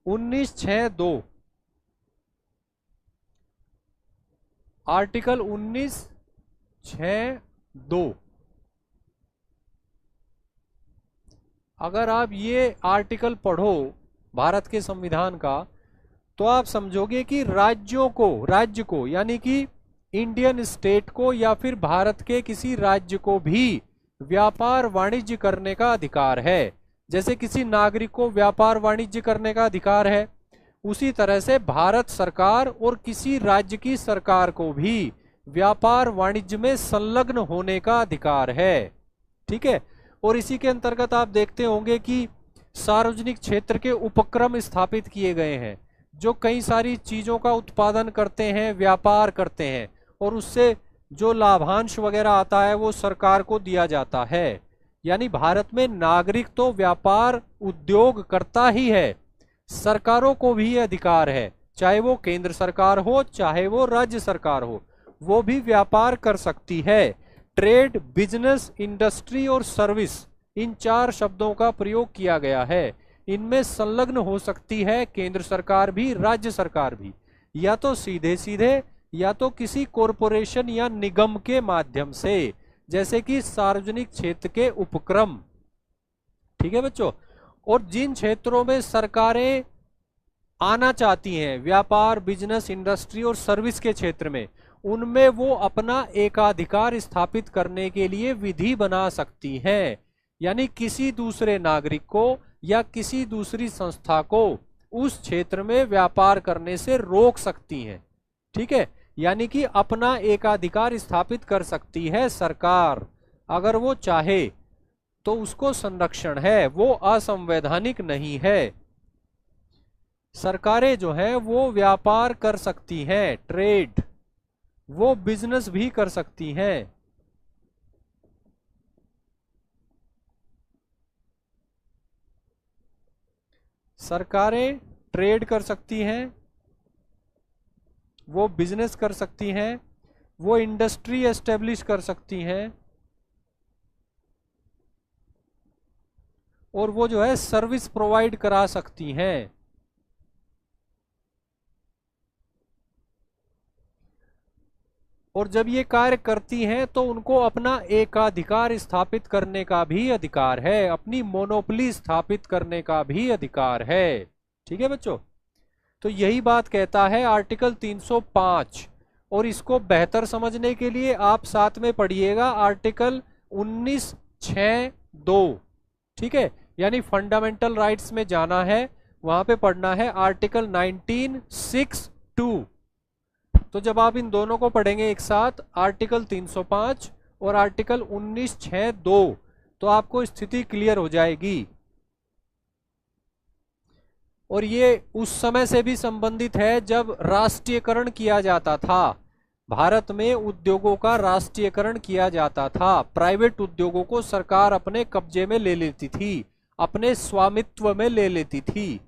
1962, आर्टिकल 1962, अगर आप ये आर्टिकल पढ़ो भारत के संविधान का तो आप समझोगे कि राज्यों को, राज्य को यानी कि इंडियन स्टेट को या फिर भारत के किसी राज्य को भी व्यापार वाणिज्य करने का अधिकार है। जैसे किसी नागरिक को व्यापार वाणिज्य करने का अधिकार है, उसी तरह से भारत सरकार और किसी राज्य की सरकार को भी व्यापार वाणिज्य में संलग्न होने का अधिकार है। ठीक है, और इसी के अंतर्गत आप देखते होंगे कि सार्वजनिक क्षेत्र के उपक्रम स्थापित किए गए हैं जो कई सारी चीजों का उत्पादन करते हैं, व्यापार करते हैं, और उससे जो लाभांश वगैरह आता है वो सरकार को दिया जाता है। यानी भारत में नागरिक तो व्यापार उद्योग करता ही है, सरकारों को भी ये अधिकार है, चाहे वो केंद्र सरकार हो चाहे वो राज्य सरकार हो, वो भी व्यापार कर सकती है। ट्रेड, बिजनेस, इंडस्ट्री और सर्विस, इन चार शब्दों का प्रयोग किया गया है। इनमें संलग्न हो सकती है केंद्र सरकार भी, राज्य सरकार भी, या तो सीधे सीधे या तो किसी कॉरपोरेशन या निगम के माध्यम से, जैसे कि सार्वजनिक क्षेत्र के उपक्रम। ठीक है बच्चों, और जिन क्षेत्रों में सरकारें आना चाहती हैं व्यापार, बिजनेस, इंडस्ट्री और सर्विस के क्षेत्र में, उनमें वो अपना एकाधिकार स्थापित करने के लिए विधि बना सकती हैं। यानी किसी दूसरे नागरिक को या किसी दूसरी संस्था को उस क्षेत्र में व्यापार करने से रोक सकती हैं। ठीक है, यानी कि अपना एकाधिकार स्थापित कर सकती है सरकार, अगर वो चाहे तो उसको संरक्षण है, वो असंवैधानिक नहीं है। सरकारें जो हैं वो व्यापार कर सकती हैं, ट्रेड, वो बिजनेस भी कर सकती हैं। सरकारें ट्रेड कर सकती हैं, वो बिजनेस कर सकती हैं, वो इंडस्ट्री एस्टेब्लिश कर सकती हैं, और वो जो है सर्विस प्रोवाइड करा सकती हैं। और जब ये कार्य करती हैं तो उनको अपना एकाधिकार स्थापित करने का भी अधिकार है, अपनी मोनोपोली स्थापित करने का भी अधिकार है। ठीक है बच्चों, तो यही बात कहता है आर्टिकल 305। और इसको बेहतर समझने के लिए आप साथ में पढ़िएगा आर्टिकल 19(6)(2), ठीक है। यानी फंडामेंटल राइट्स में जाना है, वहां पे पढ़ना है आर्टिकल 19(6)(2). तो जब आप इन दोनों को पढ़ेंगे एक साथ, आर्टिकल 305 और आर्टिकल 19(6)(2, तो आपको स्थिति क्लियर हो जाएगी। और ये उस समय से भी संबंधित है जब राष्ट्रीयकरण किया जाता था। भारत में उद्योगों का राष्ट्रीयकरण किया जाता था, प्राइवेट उद्योगों को सरकार अपने कब्जे में ले लेती थी, अपने स्वामित्व में ले लेती थी।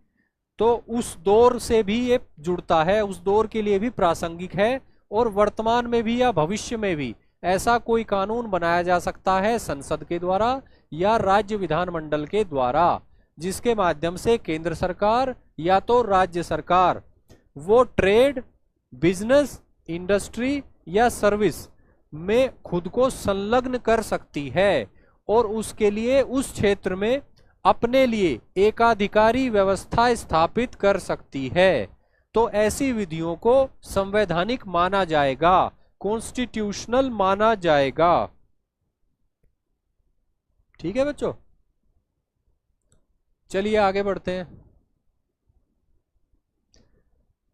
तो उस दौर से भी ये जुड़ता है, उस दौर के लिए भी प्रासंगिक है। और वर्तमान में भी या भविष्य में भी ऐसा कोई कानून बनाया जा सकता है संसद के द्वारा या राज्य विधानमंडल के द्वारा, जिसके माध्यम से केंद्र सरकार या तो राज्य सरकार वो ट्रेड, बिजनेस, इंडस्ट्री या सर्विस में खुद को संलग्न कर सकती है और उसके लिए उस क्षेत्र में अपने लिए एकाधिकारी व्यवस्था स्थापित कर सकती है। तो ऐसी विधियों को संवैधानिक माना जाएगा, कॉन्स्टिट्यूशनल माना जाएगा। ठीक है बच्चों, चलिए आगे बढ़ते हैं।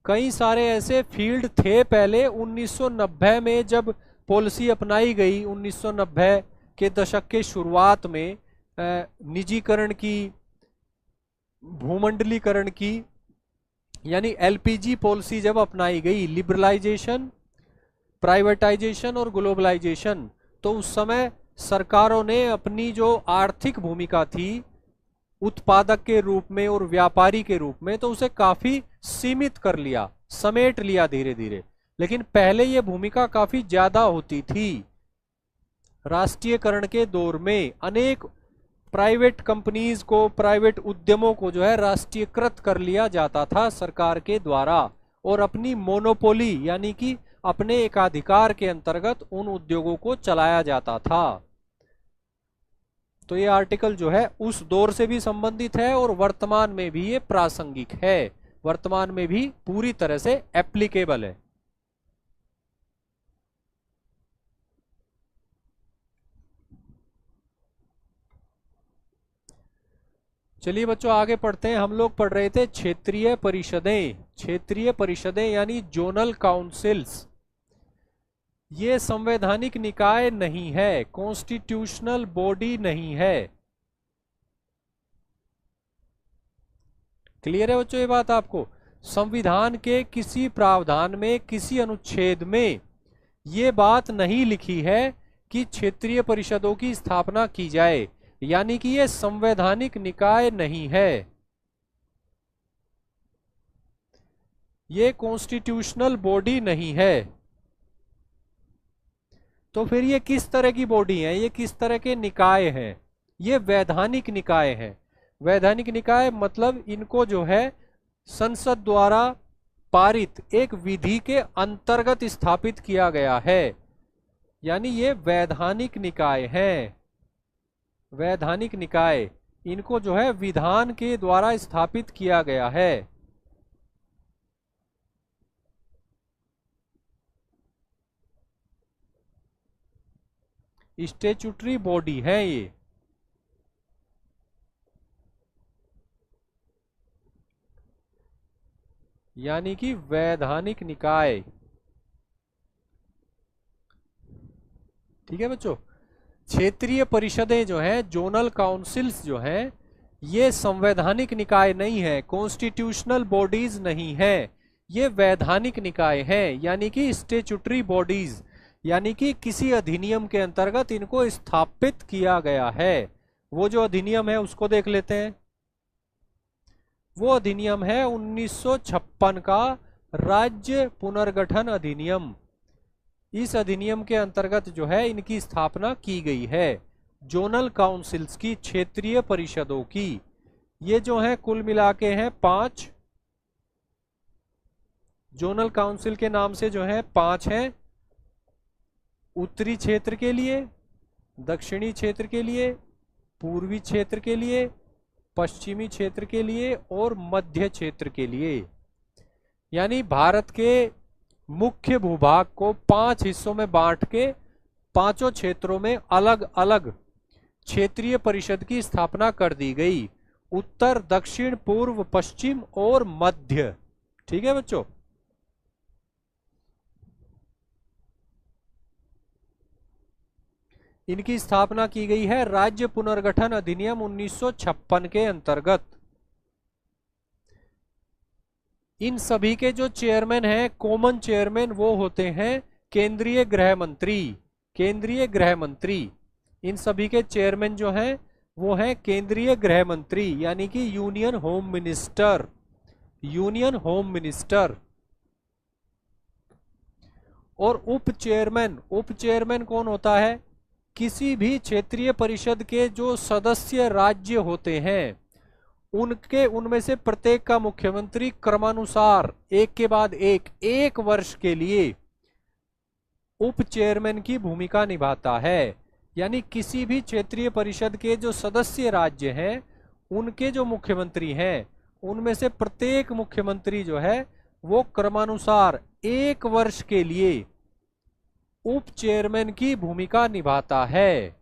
कई सारे ऐसे फील्ड थे पहले 1990 में जब पॉलिसी अपनाई गई, 1990 के दशक के शुरुआत में निजीकरण की, भूमंडलीकरण की, यानी एलपीजी पॉलिसी जब अपनाई गई, लिबरलाइजेशन, प्राइवेटाइजेशन और ग्लोबलाइजेशन, तो उस समय सरकारों ने अपनी जो आर्थिक भूमिका थी उत्पादक के रूप में और व्यापारी के रूप में, तो उसे काफी सीमित कर लिया, समेट लिया धीरे धीरे। लेकिन पहले ये भूमिका काफी ज्यादा होती थी। राष्ट्रीयकरण के दौर में अनेक प्राइवेट कंपनीज को, प्राइवेट उद्यमों को जो है राष्ट्रीयकृत कर लिया जाता था सरकार के द्वारा और अपनी मोनोपोली यानी कि अपने एकाधिकार के अंतर्गत उन उद्योगों को चलाया जाता था। तो ये आर्टिकल जो है उस दौर से भी संबंधित है और वर्तमान में भी ये प्रासंगिक है, वर्तमान में भी पूरी तरह से एप्लीकेबल है। चलिए बच्चों आगे पढ़ते हैं। हम लोग पढ़ रहे थे क्षेत्रीय परिषदें। क्षेत्रीय परिषदें यानी जोनल काउंसिल्स, ये संवैधानिक निकाय नहीं है, कॉन्स्टिट्यूशनल बॉडी नहीं है। क्लियर है बच्चों ये बात आपको? संविधान के किसी प्रावधान में, किसी अनुच्छेद में ये बात नहीं लिखी है कि क्षेत्रीय परिषदों की स्थापना की जाए, यानी कि ये संवैधानिक निकाय नहीं है, ये कॉन्स्टिट्यूशनल बॉडी नहीं है। तो फिर ये किस तरह की बॉडी है, ये किस तरह के निकाय हैं? ये वैधानिक निकाय हैं। वैधानिक निकाय मतलब इनको जो है संसद द्वारा पारित एक विधि के अंतर्गत स्थापित किया गया है, यानी ये वैधानिक निकाय हैं। वैधानिक निकाय, इनको जो है विधान के द्वारा स्थापित किया गया है। स्टैट्यूटरी बॉडी है ये। यानी कि वैधानिक निकाय। ठीक है बच्चों, क्षेत्रीय परिषदें जो हैं, जोनल काउंसिल्स जो हैं, ये संवैधानिक निकाय नहीं है, कॉन्स्टिट्यूशनल बॉडीज नहीं है, ये वैधानिक निकाय हैं, यानी कि स्टैट्यूटरी बॉडीज, यानी कि किसी अधिनियम के अंतर्गत इनको स्थापित किया गया है। वो जो अधिनियम है उसको देख लेते हैं। वो अधिनियम है 1956 का राज्य पुनर्गठन अधिनियम। इस अधिनियम के अंतर्गत जो है इनकी स्थापना की गई है, जोनल काउंसिल्स की, क्षेत्रीय परिषदों की। ये जो है कुल मिला के हैं 5 जोनल काउंसिल के नाम से जो है 5 हैं। उत्तरी क्षेत्र के लिए, दक्षिणी क्षेत्र के लिए, पूर्वी क्षेत्र के लिए, पश्चिमी क्षेत्र के लिए और मध्य क्षेत्र के लिए। यानी भारत के मुख्य भूभाग को 5 हिस्सों में बांट के पांचों क्षेत्रों में अलग अलग क्षेत्रीय परिषद की स्थापना कर दी गई। उत्तर, दक्षिण, पूर्व, पश्चिम और मध्य। ठीक है बच्चों। इनकी स्थापना की गई है राज्य पुनर्गठन अधिनियम 1956 के अंतर्गत। इन सभी के जो चेयरमैन हैं, कॉमन चेयरमैन, वो होते हैं केंद्रीय गृह मंत्री। केंद्रीय गृह मंत्री, इन सभी के चेयरमैन जो हैं वो हैं केंद्रीय गृह मंत्री, यानी कि union home minister. Union home minister. और उप चेयरमैन, उप चेयरमैन कौन होता है? किसी भी क्षेत्रीय परिषद के जो सदस्य राज्य होते हैं उनमें से प्रत्येक का मुख्यमंत्री क्रमानुसार एक के बाद एक वर्ष के लिए उप चेयरमैन की भूमिका निभाता है। यानी किसी भी क्षेत्रीय परिषद के जो सदस्य राज्य हैं उनके जो मुख्यमंत्री हैं उनमें से प्रत्येक मुख्यमंत्री जो है वो क्रमानुसार एक वर्ष के लिए उप चेयरमैन की भूमिका निभाता है।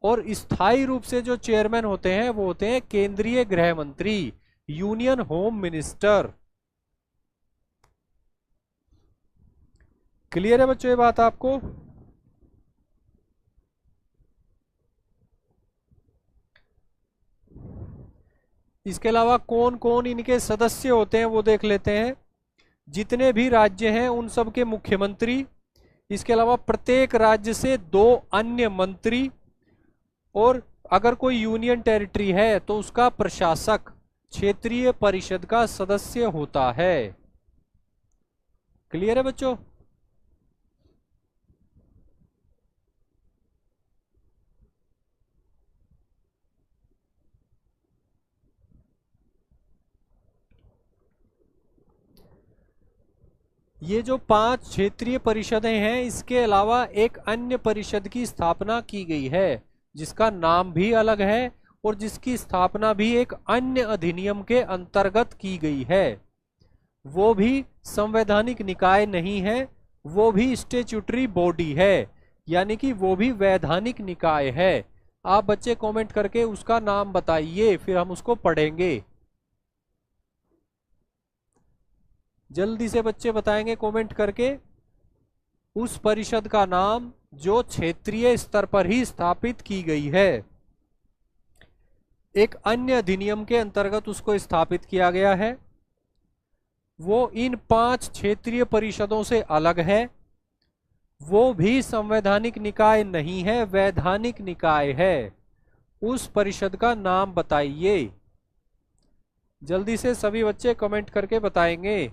और स्थायी रूप से जो चेयरमैन होते हैं वो होते हैं केंद्रीय गृह मंत्री, यूनियन होम मिनिस्टर। क्लियर है बच्चों ये बात आपको? इसके अलावा कौन कौन इनके सदस्य होते हैं वो देख लेते हैं। जितने भी राज्य हैं उन सब के मुख्यमंत्री, इसके अलावा प्रत्येक राज्य से 2 अन्य मंत्री, और अगर कोई यूनियन टेरिटरी है तो उसका प्रशासक क्षेत्रीय परिषद का सदस्य होता है। क्लियर है बच्चों? ये जो 5 क्षेत्रीय परिषदें हैं इसके अलावा एक अन्य परिषद की स्थापना की गई है जिसका नाम भी अलग है और जिसकी स्थापना भी एक अन्य अधिनियम के अंतर्गत की गई है। वो भी संवैधानिक निकाय नहीं है, वो भी स्टेच्यूटरी बॉडी है, यानी कि वो भी वैधानिक निकाय है। आप बच्चे कमेंट करके उसका नाम बताइए, फिर हम उसको पढ़ेंगे। जल्दी से बच्चे बताएंगे कमेंट करके उस परिषद का नाम जो क्षेत्रीय स्तर पर ही स्थापित की गई है। एक अन्य अधिनियम के अंतर्गत उसको स्थापित किया गया है। वो इन 5 क्षेत्रीय परिषदों से अलग है, वो भी संवैधानिक निकाय नहीं है, वैधानिक निकाय है। उस परिषद का नाम बताइए। जल्दी से सभी बच्चे कमेंट करके बताएंगे।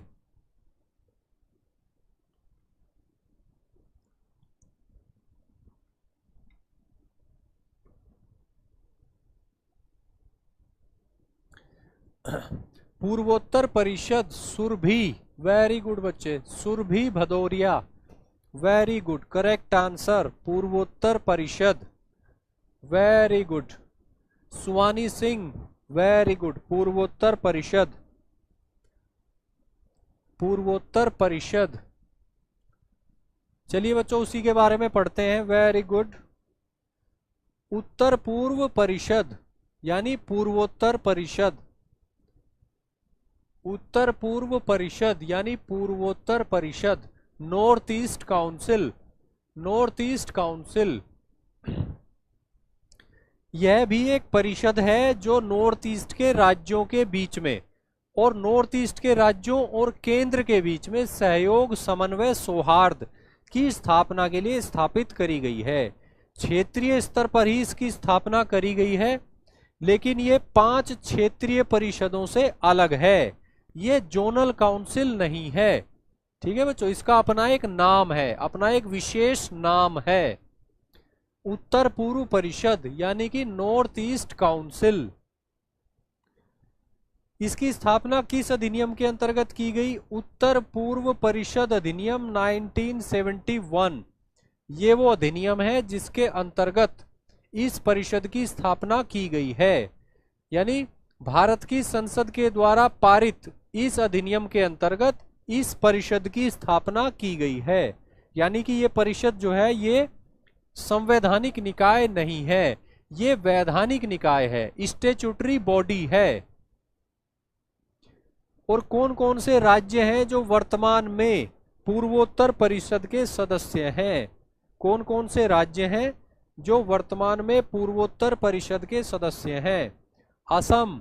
पूर्वोत्तर परिषद सुरभि, वेरी गुड बच्चे, Surabhi Bhadauria, very good, correct answer, पूर्वोत्तर परिषद, very good. Suvani Singh, very good, पूर्वोत्तर परिषद, पूर्वोत्तर परिषद। चलिए बच्चों उसी के बारे में पढ़ते हैं, वेरी गुड। उत्तर पूर्व परिषद यानी पूर्वोत्तर परिषद, उत्तर पूर्व परिषद यानी पूर्वोत्तर परिषद, north east council, north east council. यह भी एक परिषद है जो नॉर्थ ईस्ट के राज्यों के बीच में और नॉर्थ ईस्ट के राज्यों और केंद्र के बीच में सहयोग, समन्वय, सौहार्द की स्थापना के लिए स्थापित करी गई है। क्षेत्रीय स्तर पर ही इसकी स्थापना करी गई है, लेकिन ये 5 क्षेत्रीय परिषदों से अलग है। ये जोनल काउंसिल नहीं है। ठीक है बच्चों, इसका अपना एक नाम है, अपना एक विशेष नाम है, उत्तर पूर्व परिषद यानी कि नॉर्थ ईस्ट काउंसिल। इसकी स्थापना किस अधिनियम के अंतर्गत की गई? उत्तर पूर्व परिषद अधिनियम 1971। ये वो अधिनियम है जिसके अंतर्गत इस परिषद की स्थापना की गई है। यानी भारत की संसद के द्वारा पारित इस अधिनियम के अंतर्गत इस परिषद की स्थापना की गई है। यानी कि ये परिषद जो है ये संवैधानिक निकाय नहीं है, ये वैधानिक निकाय है, स्टैट्यूटरी बॉडी है। और कौन कौन से राज्य हैं जो वर्तमान में पूर्वोत्तर परिषद के सदस्य हैं? कौन कौन से राज्य हैं जो वर्तमान में पूर्वोत्तर परिषद के सदस्य हैं? असम,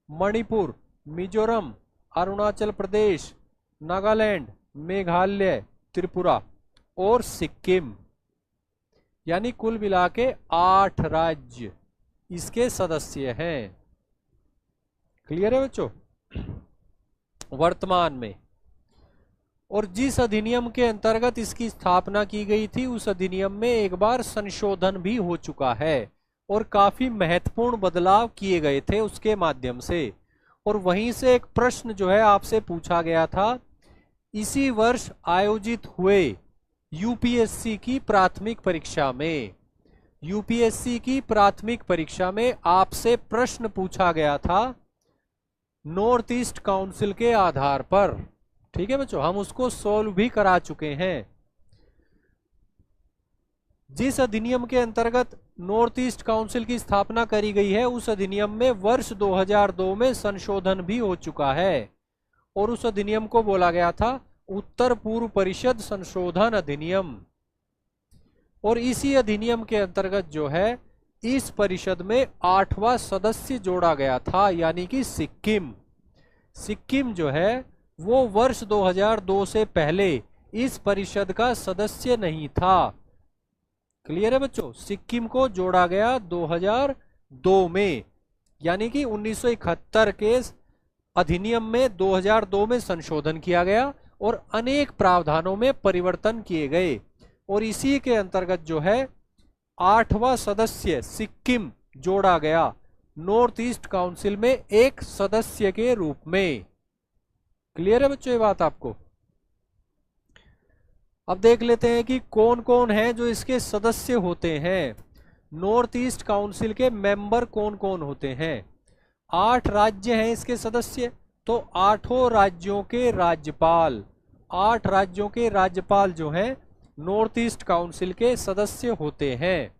मणिपुर, मिजोरम, अरुणाचल प्रदेश, नागालैंड, मेघालय, त्रिपुरा और सिक्किम। यानी कुल मिला के 8 राज्य इसके सदस्य हैं। क्लियर है बच्चों? वर्तमान में। और जिस अधिनियम के अंतर्गत इसकी स्थापना की गई थी उस अधिनियम में एक बार संशोधन भी हो चुका है और काफी महत्वपूर्ण बदलाव किए गए थे उसके माध्यम से। और वहीं से एक प्रश्न जो है आपसे पूछा गया था, इसी वर्ष आयोजित हुए यूपीएससी की प्राथमिक परीक्षा में, यूपीएससी की प्राथमिक परीक्षा में आपसे प्रश्न पूछा गया था नॉर्थ ईस्ट काउंसिल के आधार पर। ठीक है बच्चों, हम उसको सॉल्व भी करा चुके हैं। जिस अधिनियम के अंतर्गत नॉर्थ ईस्ट काउंसिल की स्थापना करी गई है उस अधिनियम में वर्ष 2002 में संशोधन भी हो चुका है और उस अधिनियम को बोला गया था उत्तर पूर्व परिषद संशोधन अधिनियम। और इसी अधिनियम के अंतर्गत जो है इस परिषद में 8वां सदस्य जोड़ा गया था, यानी कि सिक्किम। सिक्किम जो है वो वर्ष 2002 से पहले इस परिषद का सदस्य नहीं था। क्लियर है बच्चों? सिक्किम को जोड़ा गया 2002 में, यानी कि 1971 के अधिनियम में 2002 में संशोधन किया गया और अनेक प्रावधानों में परिवर्तन किए गए। और इसी के अंतर्गत जो है 8वां सदस्य सिक्किम जोड़ा गया नॉर्थ ईस्ट काउंसिल में एक सदस्य के रूप में। क्लियर है बच्चों ये बात आपको? अब देख लेते हैं कि कौन कौन है जो इसके सदस्य होते हैं। नॉर्थ ईस्ट काउंसिल के मेंबर कौन कौन होते हैं? 8 राज्य हैं इसके सदस्य, तो 8 राज्यों के राज्यपाल, 8 राज्यों के राज्यपाल जो हैं नॉर्थ ईस्ट काउंसिल के सदस्य होते हैं।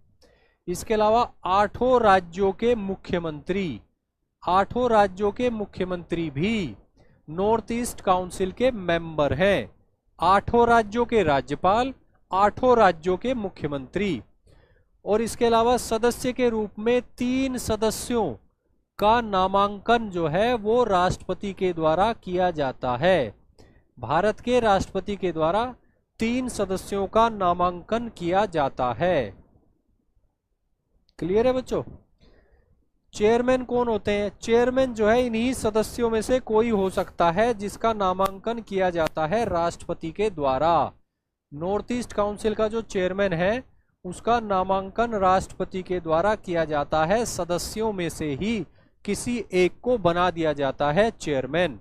इसके अलावा 8 राज्यों के मुख्यमंत्री, 8 राज्यों के मुख्यमंत्री भी नॉर्थ ईस्ट काउंसिल के मेंबर हैं। 8 राज्यों के राज्यपाल, 8 राज्यों के मुख्यमंत्री। और इसके अलावा सदस्य के रूप में 3 सदस्यों का नामांकन जो है वो राष्ट्रपति के द्वारा किया जाता है। भारत के राष्ट्रपति के द्वारा 3 सदस्यों का नामांकन किया जाता है। क्लियर है बच्चों? चेयरमैन कौन होते हैं? चेयरमैन जो है इन्हीं सदस्यों में से कोई हो सकता है जिसका नामांकन किया जाता है राष्ट्रपति के द्वारा। नॉर्थ ईस्ट काउंसिल का जो चेयरमैन है उसका नामांकन राष्ट्रपति के द्वारा किया जाता है। सदस्यों में से ही किसी एक को बना दिया जाता है चेयरमैन।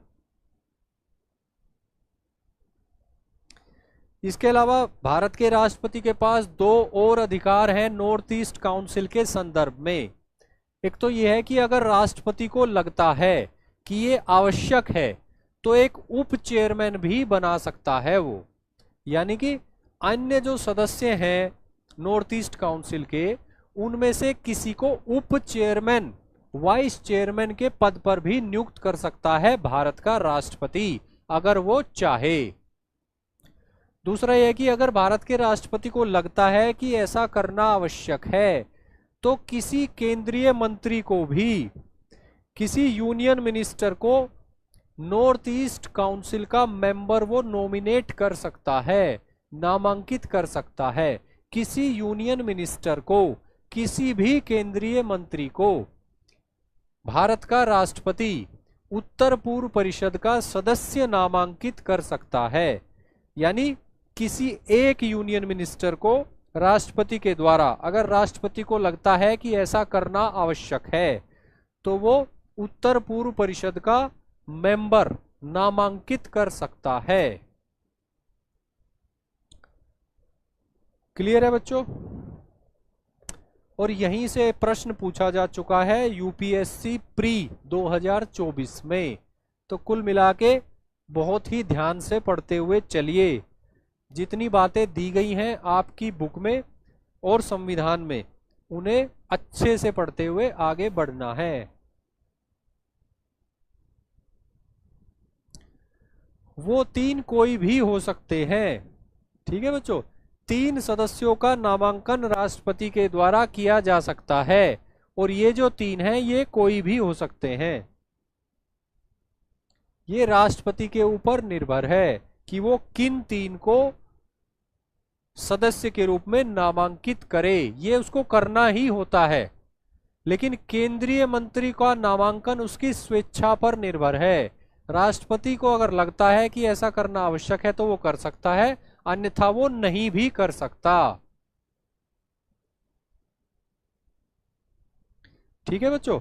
इसके अलावा भारत के राष्ट्रपति के पास 2 और अधिकार हैं नॉर्थ ईस्ट काउंसिल के संदर्भ में। एक तो यह है कि अगर राष्ट्रपति को लगता है कि ये आवश्यक है तो एक उप चेयरमैन भी बना सकता है वो, यानी कि अन्य जो सदस्य हैं नॉर्थ ईस्ट काउंसिल के उनमें से किसी को उप चेयरमैन, वाइस चेयरमैन के पद पर भी नियुक्त कर सकता है भारत का राष्ट्रपति अगर वो चाहे। दूसरा यह कि अगर भारत के राष्ट्रपति को लगता है कि ऐसा करना आवश्यक है तो किसी केंद्रीय मंत्री को भी, किसी यूनियन मिनिस्टर को नॉर्थ ईस्ट काउंसिल का मेंबर वो नॉमिनेट कर सकता है, नामांकित कर सकता है। किसी यूनियन मिनिस्टर को, किसी भी केंद्रीय मंत्री को भारत का राष्ट्रपति उत्तर पूर्व परिषद का सदस्य नामांकित कर सकता है। यानी किसी एक यूनियन मिनिस्टर को राष्ट्रपति के द्वारा, अगर राष्ट्रपति को लगता है कि ऐसा करना आवश्यक है तो वो उत्तर पूर्व परिषद का मेंबर नामांकित कर सकता है। क्लियर है बच्चों? और यहीं से प्रश्न पूछा जा चुका है यूपीएससी प्री 2024 में। तो कुल मिला के बहुत ही ध्यान से पढ़ते हुए चलिए। जितनी बातें दी गई हैं आपकी बुक में और संविधान में, उन्हें अच्छे से पढ़ते हुए आगे बढ़ना है। वो तीन कोई भी हो सकते हैं। ठीक है बच्चों, 3 सदस्यों का नामांकन राष्ट्रपति के द्वारा किया जा सकता है, और ये जो 3 हैं ये कोई भी हो सकते हैं। ये राष्ट्रपति के ऊपर निर्भर है कि वो किन 3 को सदस्य के रूप में नामांकित करे, ये उसको करना ही होता है। लेकिन केंद्रीय मंत्री का नामांकन उसकी स्वेच्छा पर निर्भर है। राष्ट्रपति को अगर लगता है कि ऐसा करना आवश्यक है तो वो कर सकता है, अन्यथा वो नहीं भी कर सकता। ठीक है बच्चों,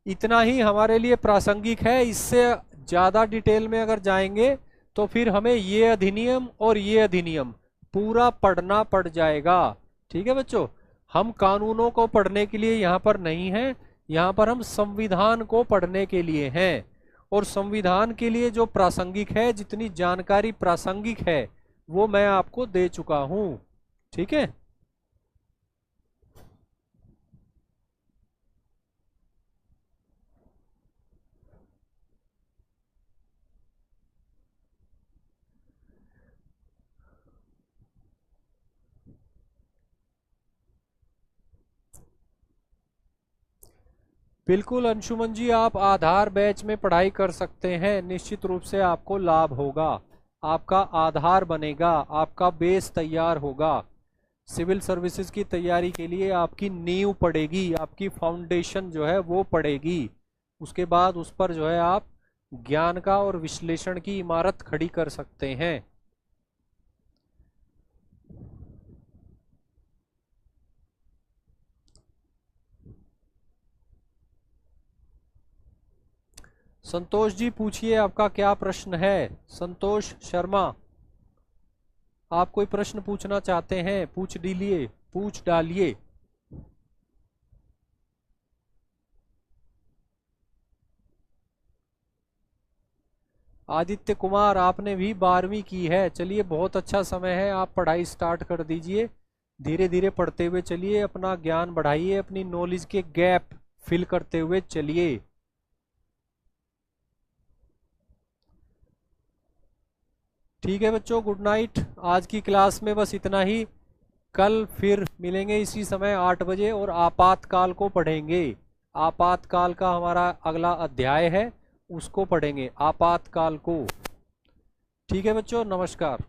इतना ही हमारे लिए प्रासंगिक है। इससे ज्यादा डिटेल में अगर जाएंगे तो फिर हमें ये अधिनियम और ये अधिनियम पूरा पढ़ना पड़ जाएगा। ठीक है बच्चों, हम कानूनों को पढ़ने के लिए यहाँ पर नहीं हैं, यहाँ पर हम संविधान को पढ़ने के लिए हैं। और संविधान के लिए जो प्रासंगिक है, जितनी जानकारी प्रासंगिक है वो मैं आपको दे चुका हूं। ठीक है, बिल्कुल अंशुमन जी, आप आधार बैच में पढ़ाई कर सकते हैं। निश्चित रूप से आपको लाभ होगा, आपका आधार बनेगा, आपका बेस तैयार होगा। सिविल सर्विसेज की तैयारी के लिए आपकी नींव पड़ेगी, आपकी फाउंडेशन जो है वो पड़ेगी। उसके बाद उस पर जो है आप ज्ञान का और विश्लेषण की इमारत खड़ी कर सकते हैं। संतोष जी पूछिए, आपका क्या प्रश्न है? संतोष शर्मा, आप कोई प्रश्न पूछना चाहते हैं? पूछ डालिए। आदित्य कुमार, आपने भी 12वीं की है। चलिए, बहुत अच्छा समय है, आप पढ़ाई स्टार्ट कर दीजिए। धीरे धीरे पढ़ते हुए चलिए, अपना ज्ञान बढ़ाइए, अपनी नॉलेज के गैप फिल करते हुए चलिए। ठीक है बच्चों, गुड नाइट। आज की क्लास में बस इतना ही। कल फिर मिलेंगे इसी समय 8 बजे और आपातकाल को पढ़ेंगे। आपातकाल का हमारा अगला अध्याय है, उसको पढ़ेंगे, आपातकाल को। ठीक है बच्चों, नमस्कार।